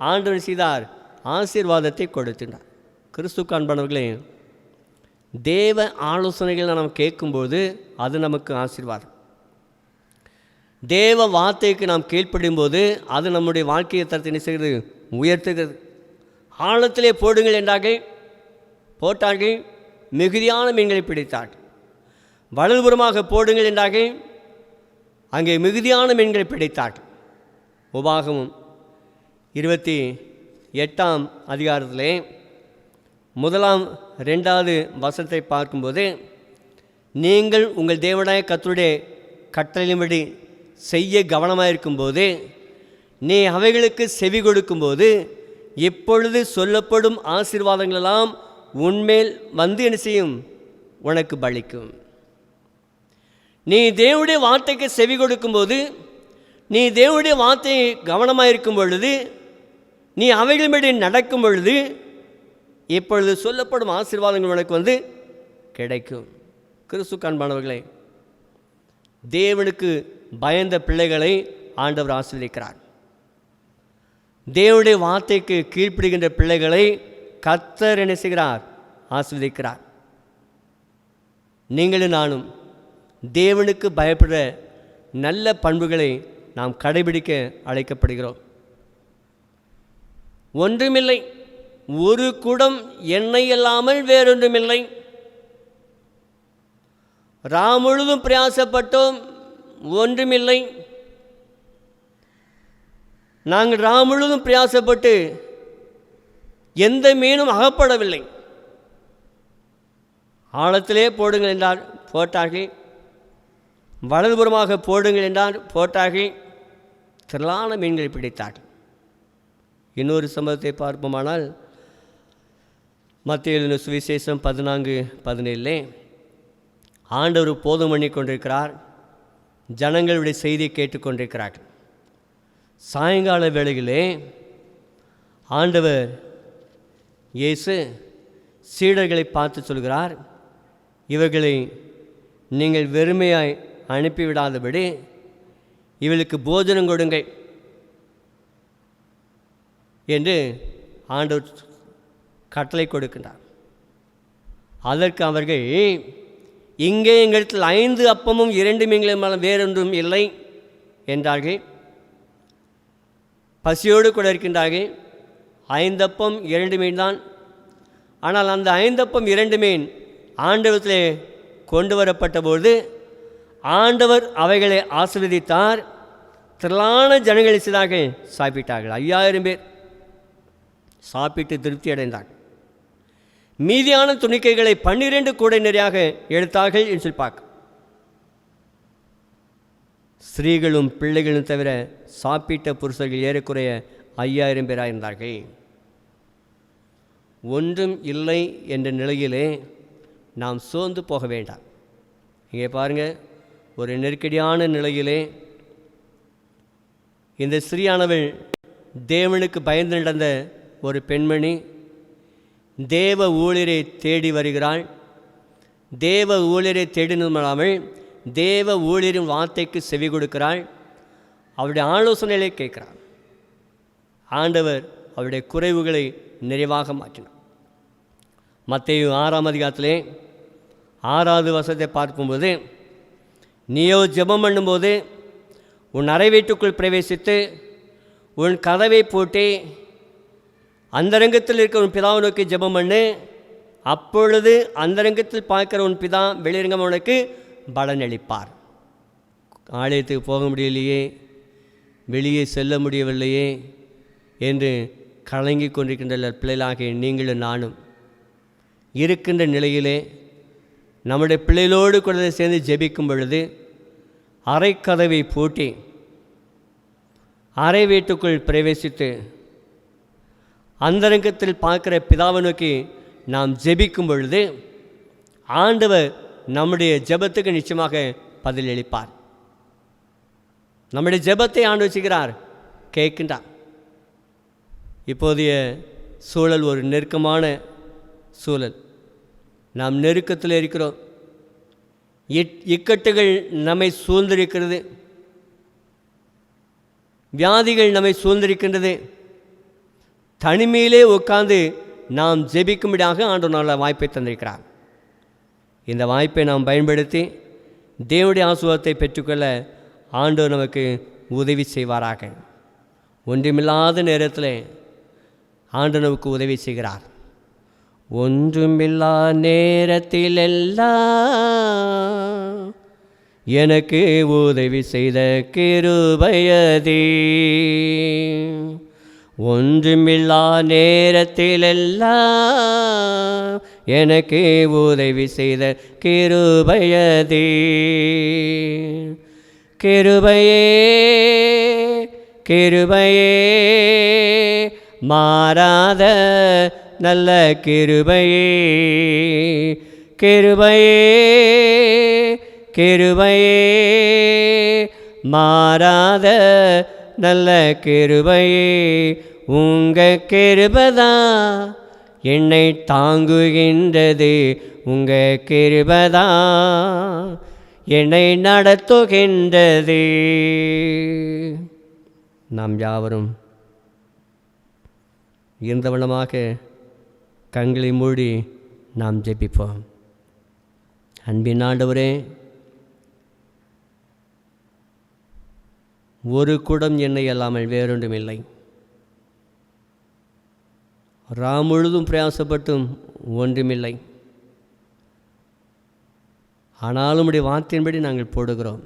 ஆண்டவர் செய்தார், ஆசீர்வாதத்தை கொடுத்தினார். கிறிஸ்துவுக்கு அன்பானவர்களே, தேவ ஆலோசனைகளை நாம் கேட்கும்போது அது நமக்கு ஆசீர்வாதம். தேவ வார்த்தைக்கு நாம் கீழ்ப்படும் போது அது நம்முடைய வாழ்க்கையை தரத்தை என்ன செய்கிறது? உயர்த்துகிறது. ஆழத்திலே போடுங்கள் என்றார்கள், போட்டார்கள், மிகுதியான மீன்களை பிடித்தார்கள். வலதுபுறமாக போடுங்கள் என்றார்கள், அங்கே மிகுதியான மீன்களை பிடித்தார்கள். உபாகமம் 28ஆம் அதிகாரத்திலே 1, 2வது வசனத்தை பார்க்கும்போது, நீங்கள் உங்கள் தேவனாய கர்த்தருடைய கட்டளையின்படி செய்ய கவனமாக இருக்கும்போது, நீ அவைகளுக்கு செவி கொடுக்கும்போது, இப்பொழுது சொல்லப்படும் ஆசீர்வாதங்களெல்லாம் உன்மேல் வந்து என்ன செய்யும்? உனக்கு பலிக்கும். நீ தேவனுடைய வார்த்தைக்கு செவி கொடுக்கும்போது, நீ தேவனுடைய வார்த்தையை கவனமாக இருக்கும் பொழுது, நீ அவைகளின்படி நடக்கும் பொழுது, இப்பொழுது சொல்லப்படும் ஆசீர்வாதங்கள் உனக்கு வந்து கிடைக்கும். கிறிஸ்துவுக்கு அன்பானவர்களே, தேவனுக்கு பயந்த பிள்ளைகளை ஆண்டவர் ஆசீர்வதிக்கிறார். தேவனுடைய வார்த்தைக்கு கீழ்ப்படுகின்ற பிள்ளைகளை கர்த்தர் என்ன செய்கிறார்? ஆசீர்வதிக்கிறார். நீங்களும் நானும் தேவனுக்கு பயப்படுற நல்ல பண்புகளை நாம் கடைபிடிக்க அழைக்கப்படுகிறோம். ஒன்றுமில்லை, ஒரு குடம் எண்ணெய் இல்லாமல் வேறொன்றுமில்லை. முழுதும் பிரயாசப்பட்டோம், ஒன்றுமில்லை. நாங்கள் முழுதும் பிரயாசப்பட்டு எந்த மீனும் அகப்படவில்லை. ஆழத்திலே போடுங்கள் என்றார், போட்டார்கள். வலதுபுறமாக போடுங்கள் என்றார், போட்டார்கள். திரளான மீன்களை பிடித்தார்கள். இன்னொரு சம்பவத்தை பார்ப்போமானால் மத்திய எழுதின சுவிசேஷம் 14:17 ஆண்டவர் போதும் பண்ணி கொண்டிருக்கிறார். ஜனங்களுடைய செய்தியை கேட்டுக்கொண்டிருக்கிறார்கள். சாயங்கால வேளையிலே ஆண்டவர் இயேசு சீடர்களை பார்த்து சொல்கிறார், இவர்களை நீங்கள் வெறுமையாய் அனுப்பிவிடாதபடி இவளுக்கு போஜனம் கொடுங்கள் என்று ஆண்டவர் கட்டளை கொடுக்கின்றார். அதற்கு அவர்கள், இங்கே எங்களிடத்தில் 5 அப்பமும் 2 மீன்களும் வேறொன்றும் இல்லை என்றார்கள். பசியோடு கூட இருக்கின்றார்கள். 5 அப்பம் 2 மீன் தான். ஆனால் அந்த 5 அப்பம் 2 மீன் ஆண்டவத்திலே கொண்டு வரப்பட்டபோது ஆண்டவர் அவைகளை ஆசீர்வதித்தார். திரளான ஜனங்களை செய்தார்கள், சாப்பிட்டார்கள். 5000 பேர் சாப்பிட்டு திருப்தி அடைந்தார்கள். மீதியான துணிக்கைகளை 12 கூடை நிறையாக எடுத்தார்கள் என்று சொல்லி பார்க்க. ஸ்திரீகளும் பிள்ளைகளும் தவிர சாப்பிட்ட புருஷர்கள் ஏறக்குறைய 5000 பேராக இருந்தார்கள். ஒன்றும் இல்லை என்ற நிலையிலே நாம் சோர்ந்து போக வேண்டாம். இங்கே பாருங்கள், ஒரு நெருக்கடியான நிலையிலே இந்த ஸ்திரீயானவள் தேவனுக்கு பயந்து நடந்த ஒரு பெண்மணி தேவ ஊழியரை தேடி வருகிறாள். தேவ ஊழியரை தேடினதுமல்லாமல் தேவ ஊழியரின் வார்த்தைக்கு செவி கொடுக்கிறாள். அவருடைய ஆலோசனைகளை கேட்கிறாள். ஆண்டவர் அவருடைய குறைவுகளை நிறைவாக மாற்றினார். மத்தேயு 6ஆம் அதிகாரத்திலே 6வது வசனத்தை பார்க்கும்போது, நீயோ ஜெபம் பண்ணும்போது உன் அறை வீட்டுக்குள் பிரவேசித்து உன் கதவை பூட்டி அந்தரங்கத்தில் இருக்கிற உன் பிதாவை நோக்கி ஜெபம் பண்ணு. அப்பொழுது அந்தரங்கத்தில் பார்க்கிற உன் பிதா வெளிரங்கம் உனக்கு பலனளிப்பார். ஆலயத்துக்கு போக முடியலையே, வெளியே செல்ல முடியவில்லையே என்று கலங்கி கொண்டிருக்கின்ற பிள்ளைகளாகிய நீங்களும் நானும் இருக்கின்ற நிலையிலே நம்முடைய பிள்ளைகளோடு கூட சேர்ந்து ஜெபிக்கும் பொழுது அறைக்கதவை பூட்டி அறை வீட்டுக்குள் பிரவேசித்து அந்தரங்கத்தில் பார்க்கிற பிதாவை நோக்கி நாம் ஜெபிக்கும் பொழுது ஆண்டவர் நம்முடைய ஜெபத்துக்கு நிச்சயமாக பதிலளிப்பார். நம்முடைய ஜெபத்தை ஆண்டவர் செய்கிறார், கேட்கின்றார். இப்போதைய சூழல் ஒரு நெருக்கமான சூழல். நாம் நெருக்கத்தில் இருக்கிறோம். இக்கட்டுகள் நம்மை சூழ்ந்திருக்கிறது. வியாதிகள் நம்மை சூழ்ந்திருக்கின்றது. தனிமையிலே உட்கார்ந்து நாம் ஜெபிக்கும்படியாக ஆண்டவர் நல்ல வாய்ப்பை தந்திருக்கிறார். இந்த வாய்ப்பை நாம் பயன்படுத்தி தேவனுடைய ஆசீர்வாதத்தை பெற்றுக்கொள்ள ஆண்டவர் நமக்கு உதவி செய்வாராக. ஒன்றுமில்லாத நேரத்தில் ஆண்டவர் நமக்கு உதவி செய்கிறார். ஒன்றுமில்லா நேரத்தில் எல்லாம் எனக்கு உதவி செய்த கிருபையதே. ஒன்றுமில்லா நேரத்திலெல்லாம் எனக்கு உதவி செய்த கிருபையதே. கிருபையே கிருபையே மாறாத நல்ல கிருபையே. கிருபையே கிருபையே மாறாத நல்ல கிருபையே. உங்க கிருபதா என்னை தாங்குகின்றது. உங்க கிருபதா என்னை நடத்துகின்றது. நாம் யாவரும் இருந்தவனமாக கண்களை மூடி நாம் ஜெபிப்போம். அன்பின் ஆண்டவரே, ஒரு குடம் எண்ணெய் அல்லாமல் வேறொன்றும் இல்லை. முழுதும் பிரயாசப்பட்டும் ஒன்றுமில்லை. ஆனாலும் உம்முடைய வார்த்தையின்படி நாங்கள் போடுகிறோம்.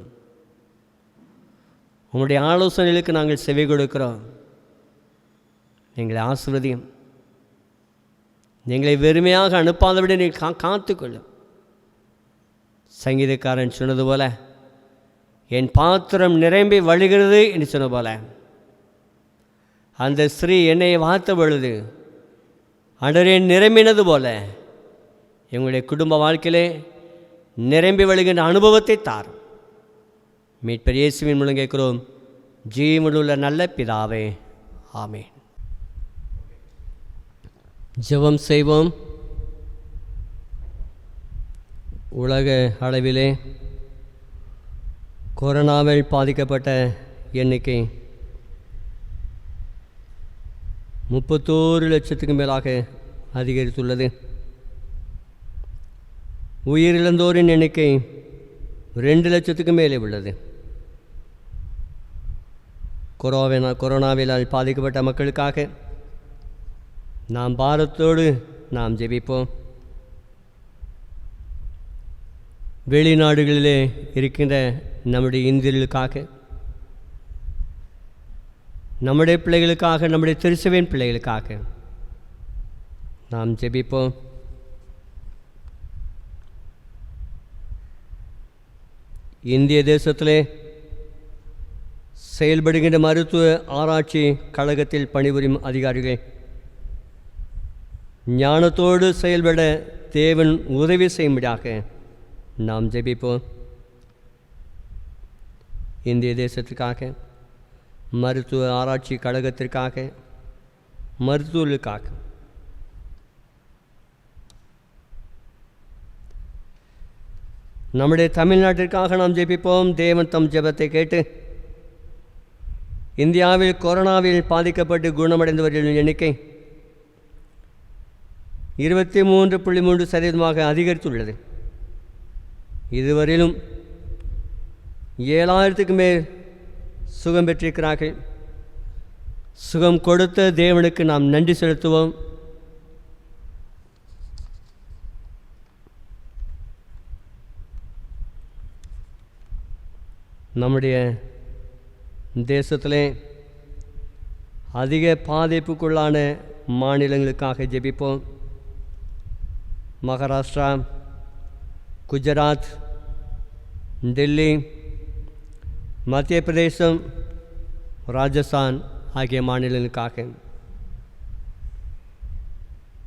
உம்முடைய ஆலோசனைகளுக்கு நாங்கள் செவி கொடுக்கிறோம். எங்களை ஆசீர்வதியும். எங்களை வெறுமையாக அனுப்பாதபடி நீ காத்துக்கொள்ளும். சங்கீதக்காரன் சொன்னது போல, என் பாத்திரம் நிரம்பி வழிகிறது என்று சொன்ன போல அந்த ஸ்ரீ என்னை வார்த்த பொழுது அடரே நிரம்பினது போல எங்களுடைய குடும்ப வாழ்க்கையிலே நிரம்பி வழிகின்ற அனுபவத்தை தார். மீட்பர் இயேசுவின் மூலம் கேட்கிறோம் ஜீவனுள்ள நல்ல பிதாவே, ஆமென். ஜெபம் செய்வோம். உலக அளவிலே கொரோனாவில் பாதிக்கப்பட்ட எண்ணிக்கை 31 லட்சத்துக்கு மேலாக அதிகரித்துள்ளது. உயிரிழந்தோரின் எண்ணிக்கை 2 லட்சத்துக்கு மேலே உள்ளது. கொரோனாவினால் பாதிக்கப்பட்ட மக்களுக்காக நாம் பாரத்தோடு நாம் ஜெபிப்போம். வெளிநாடுகளிலே இருக்கின்ற நம்முடைய இந்தியர்களுக்காக, நம்முடைய பிள்ளைகளுக்காக, நம்முடைய திருச்சபையின் பிள்ளைகளுக்காக நாம் ஜெபிப்போம். இந்திய தேசத்திலே செயல்படுகின்ற மருத்துவ ஆராய்ச்சி கழகத்தில் பணிபுரியும் அதிகாரிகள் ஞானத்தோடு செயல்பட தேவன் உதவி செய்யும்படியாக நாம் ஜெபிப்போம். இந்திய தேசத்திற்காக, மருத்துவ ஆராய்ச்சி கழகத்திற்காக, மருத்துவர்களுக்காக. நம்முடைய தமிழ்நாட்டிற்காக நாம் ஜெபிப்போம். தேவன் தம் ஜெபத்தை கேட்டு இந்தியாவில் கொரோனாவில் பாதிக்கப்பட்டு குணமடைந்தவர்களின் எண்ணிக்கை 23.3% அதிகரித்துள்ளது. இதுவரையிலும் 7000க்கு மேல் சுகம் பெற்றிருக்கிறார்கள். சுகம் கொடுத்த தேவனுக்கு நாம் நன்றி செலுத்துவோம். நம்முடைய தேசத்திலே அதிக பாதிப்புக்குள்ளான மாநிலங்களுக்காக ஜெபிப்போம். மகாராஷ்டிரா, குஜராத், டெல்லி, மத்திய பிரதேசம், ராஜஸ்தான் ஆகிய மாநிலங்களுக்காக.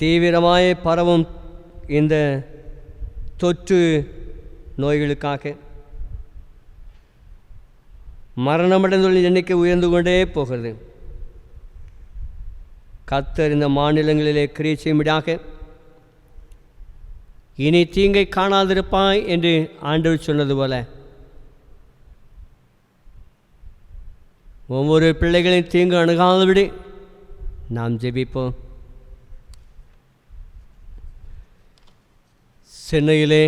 தீவிரமாய் பரவும் இந்த தொற்று நோய்களுக்காக. மரணமடைந்துள்ள எண்ணிக்கை உயர்ந்து கொண்டே போகிறது. கர்த்தர் இந்த மாநிலங்களிலே கிரியை செய்யும்படியாக இனி தீங்கை காணாதிருப்பாய் என்று ஆண்டவர் சொன்னது போல ஒவ்வொரு பிள்ளைகளையும் தீங்கு அணுகாதபடி நாம் ஜெபிப்போம். சென்னையிலே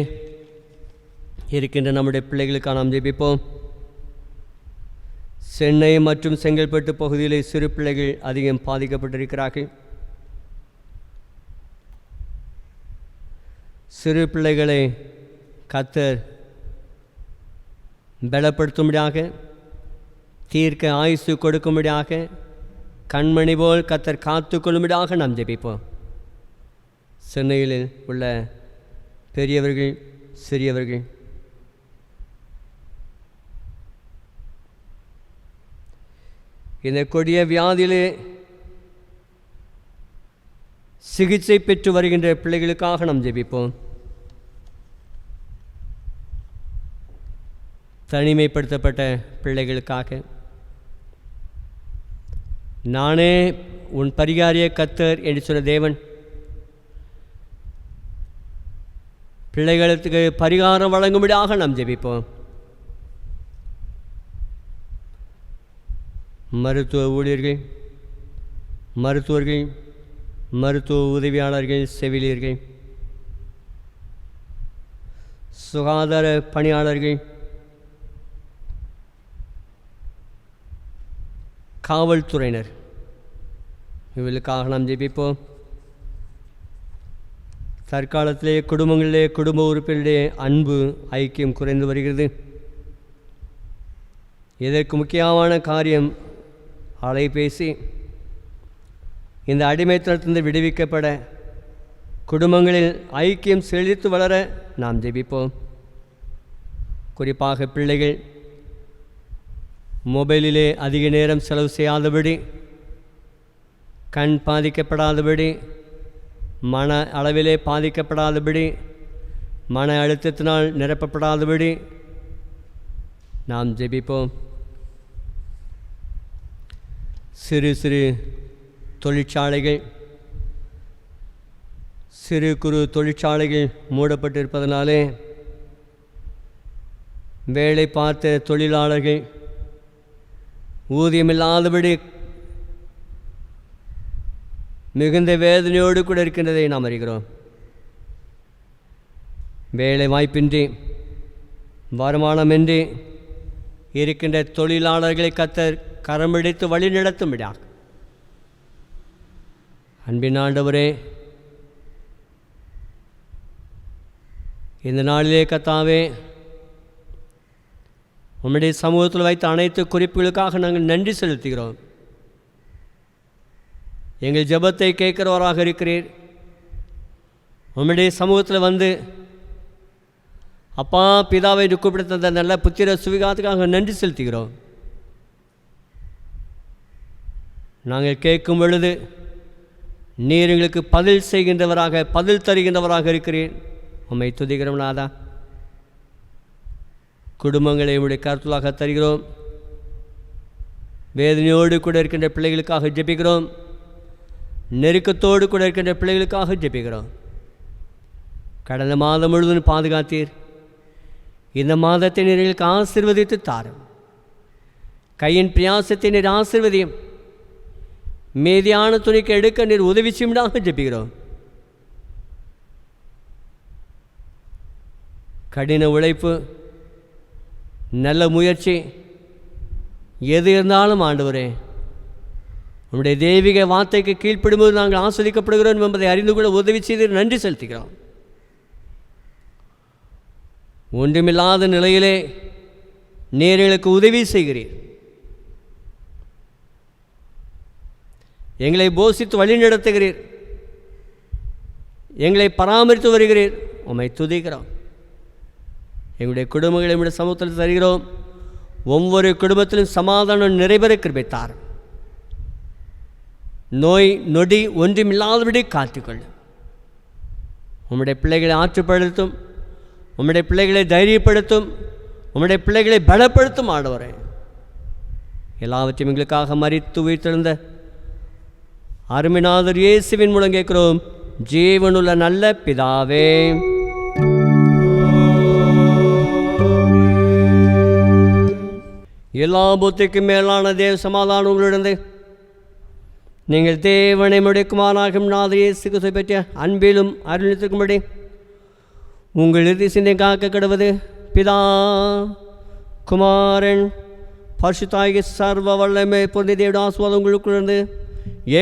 இருக்கின்ற நம்முடைய பிள்ளைகளுக்காக நாம் ஜெபிப்போம். சென்னை மற்றும் செங்கல்பட்டு பகுதியிலே சிறு பிள்ளைகள் அதிகம் பாதிக்கப்பட்டிருக்கிறார்கள். சிறு பிள்ளைகளை கர்த்தர் பலப்படுத்தும்படியாக, தீர்க்க ஆயுசு கொடுக்கும்படியாக, கண்மணி போல் கர்த்தர் காத்துக்கொள்ளும்படியாக நாம் ஜெபிப்போம். சென்னையில் உள்ள பெரியவர்கள், சிறியவர்கள், இந்த கொடிய வியாதியிலே சிகிச்சை பெற்று வருகின்ற பிள்ளைகளுக்காக நாம் ஜெபிப்போம். தனிமைப்படுத்தப்பட்ட பிள்ளைகளுக்காக, நானே உன் பரிகாரிய கர்த்தர் என்று சொன்ன தேவன் பிள்ளைகளுக்கு பரிகாரம் வழங்கும்படியாக நாம் ஜெபிப்போம். மருத்துவ ஊழியர்கள், மருத்துவர்கள், மருத்துவ உதவியாளர்கள், செவிலியர்கள், சுகாதார பணியாளர்கள், காவல்துறையினர், இவர்களுக்காக நாம் ஜெபிப்போம். தற்காலத்திலே குடும்பங்களிலே குடும்ப உறுப்பினரிடையே அன்பு ஐக்கியம் குறைந்து வருகிறது. இதற்கு முக்கியமான காரியம் அலைபேசி. இந்த அடிமைத்தனத்திலிருந்து விடுவிக்கப்பட, குடும்பங்களில் ஐக்கியம் செழித்து வளர நாம் ஜெபிப்போம். குறிப்பாக பிள்ளைகள் மொபைலிலே அதிக நேரம் செலவு செய்யாதபடி, கண் பாதிக்கப்படாதபடி, மன அளவிலே பாதிக்கப்படாதபடி, மன அழுத்தத்தினால் நிரப்பப்படாதபடி நாம் ஜெபிப்போம். சிறு சிறு தொழிற்சாலைகள், சிறு குறு தொழிற்சாலைகள் மூடப்பட்டிருப்பதனாலே வேலை பார்த்த தொழிலாளர்கள் ஊதியமில்லாதபடி மிகுந்த வேதனையோடு கூட இருக்கின்றதை நாம் அறிகிறோம். வேலை வாய்ப்பின்றி, வருமானமின்றி இருக்கின்ற தொழிலாளர்களை கர்த்தர் கரம்பிடித்து வழி நடத்தும்படியாக அன்பின் ஆண்டவரே, இந்த நாளிலே கர்த்தாவே, உம்முடைய சமூகத்தில் வைத்த அனைத்து குறிப்புகளுக்காக நாங்கள் நன்றி செலுத்துகிறோம். எங்கள் ஜெபத்தை கேட்கிறவராக இருக்கிறீர். உம்முடைய சமூகத்தில் வந்து அப்பா பிதாவை கூப்பிட்டு தந்த நல்ல புத்திர சுவிகாரத்துக்காக நன்றி செலுத்துகிறோம். நாங்கள் கேட்கும் பொழுது நீர் எங்களுக்கு பதில் செய்கின்றவராக, பதில் தருகின்றவராக இருக்கிறீர். உம்மை துதிக்கிறோம் நாதா. குடும்பங்களை உம்முடைய கருத்துலாக தருகிறோம். வேதனையோடு கூட இருக்கின்ற பிள்ளைகளுக்காக ஜெபிக்கிறோம். நெருக்கத்தோடு கூட இருக்கின்ற பிள்ளைகளுக்காக ஜெபிக்கிறோம். கடந்த மாதம் முழுவதும் பாதுகாத்தீர். இந்த மாதத்தை நீர்களுக்கு ஆசீர்வதித்து தாரும். கையின் பிரயாசத்தை நீர் ஆசீர்வதியும். மீதியான துணிக்கு எடுக்க நீர் உதவி செய்யும்படியாக ஜெபிக்கிறோம். கடின உழைப்பு, நல்ல முயற்சி எது இருந்தாலும் ஆண்டவரே, உன்னுடைய தெய்வீக வார்த்தைக்கு கீழ்ப்படும்போது நாங்கள் ஆஸ்வதிக்கப்படுகிறோம் என்பதை அறிந்து கூட உதவி செய்து நன்றி செலுத்துகிறோம். ஒன்றுமில்லாத நிலையிலே நீர் எங்களுக்கு உதவி செய்கிறீர். எங்களை போஷித்து வழி நடத்துகிறீர். எங்களை பராமரித்து வருகிறீர். உம்மை துதிக்கிறோம். எங்களுடைய குடும்பங்களை நம்முடைய சமூகத்தில் தருகிறோம். ஒவ்வொரு குடும்பத்திலும் சமாதானம் நிறைவேற கிருபைத்தார். நோய் நொடி ஒன்றுமில்லாதபடி காத்துக்கொள்ளும். உம்முடைய பிள்ளைகளை ஆற்றுப்படுத்தும். உம்முடைய பிள்ளைகளை தைரியப்படுத்தும். உம்முடைய பிள்ளைகளை பலப்படுத்தும் ஆண்டவரே. எல்லாவற்றையும் எங்களுக்காக மரித்து உயிர்த்தெழுந்த அருமைநாதர் இயேசுவின் மூலம் கேட்கிறோம், ஜீவனுள்ள நல்ல பிதாவே. எல்லா புத்திக்கும் மேலான தேவ சமாதானம் உங்களிடந்து நீங்கள் தேவனை முடைக்குமாறாகும் நாதர் இயேசு கிறிஸ்துவை பற்றிய அன்பிலும் அருளித்திருக்கும்படி உங்கள் இறுதி சிந்தை காக்க கிடவது பிதா, குமாரன், பரிசுத்தாகிய சர்வ வல்லமை பொருந்தி தேவனுடைய ஆசீர்வாதம் உங்களுக்குள்ளது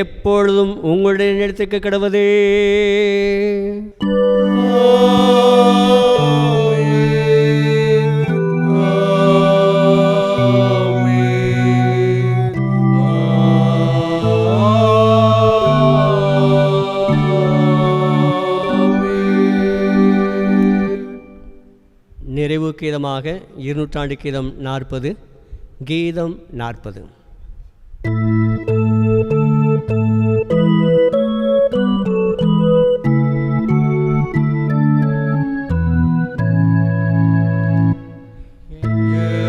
எப்பொழுதும் உங்களுடைய நிலைத்திருக்க கிடவது. நிறைவு கீதமாக 200 கீதம் 40, கீதம் 40.
Yeah.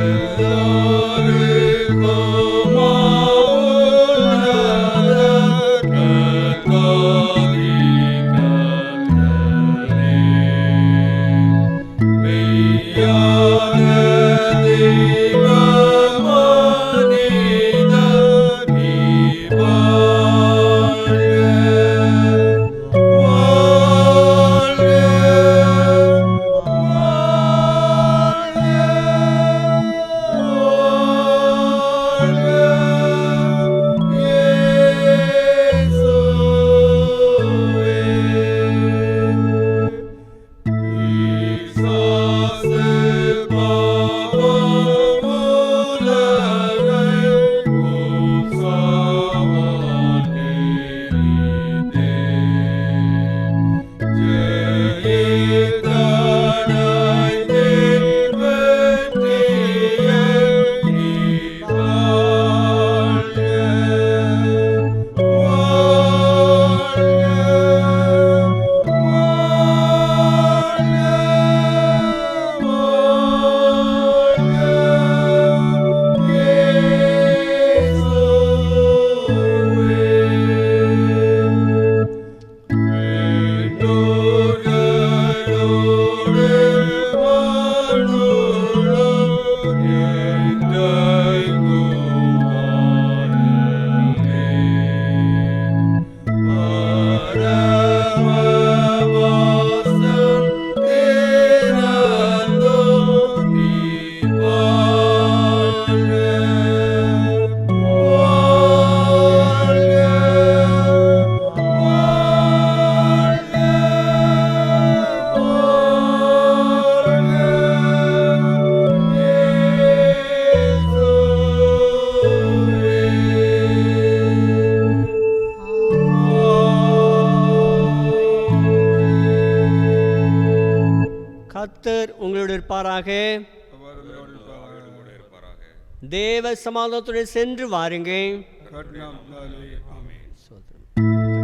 உங்களோடு இருப்பாராக.
அவர் உங்களோடு இருப்பாராக.
தேவ சமாதானத்துடன் சென்று வாருங்கள்.
கர்த்தர் நாமத்தினாலே ஆமென்.
சோத்திரம்.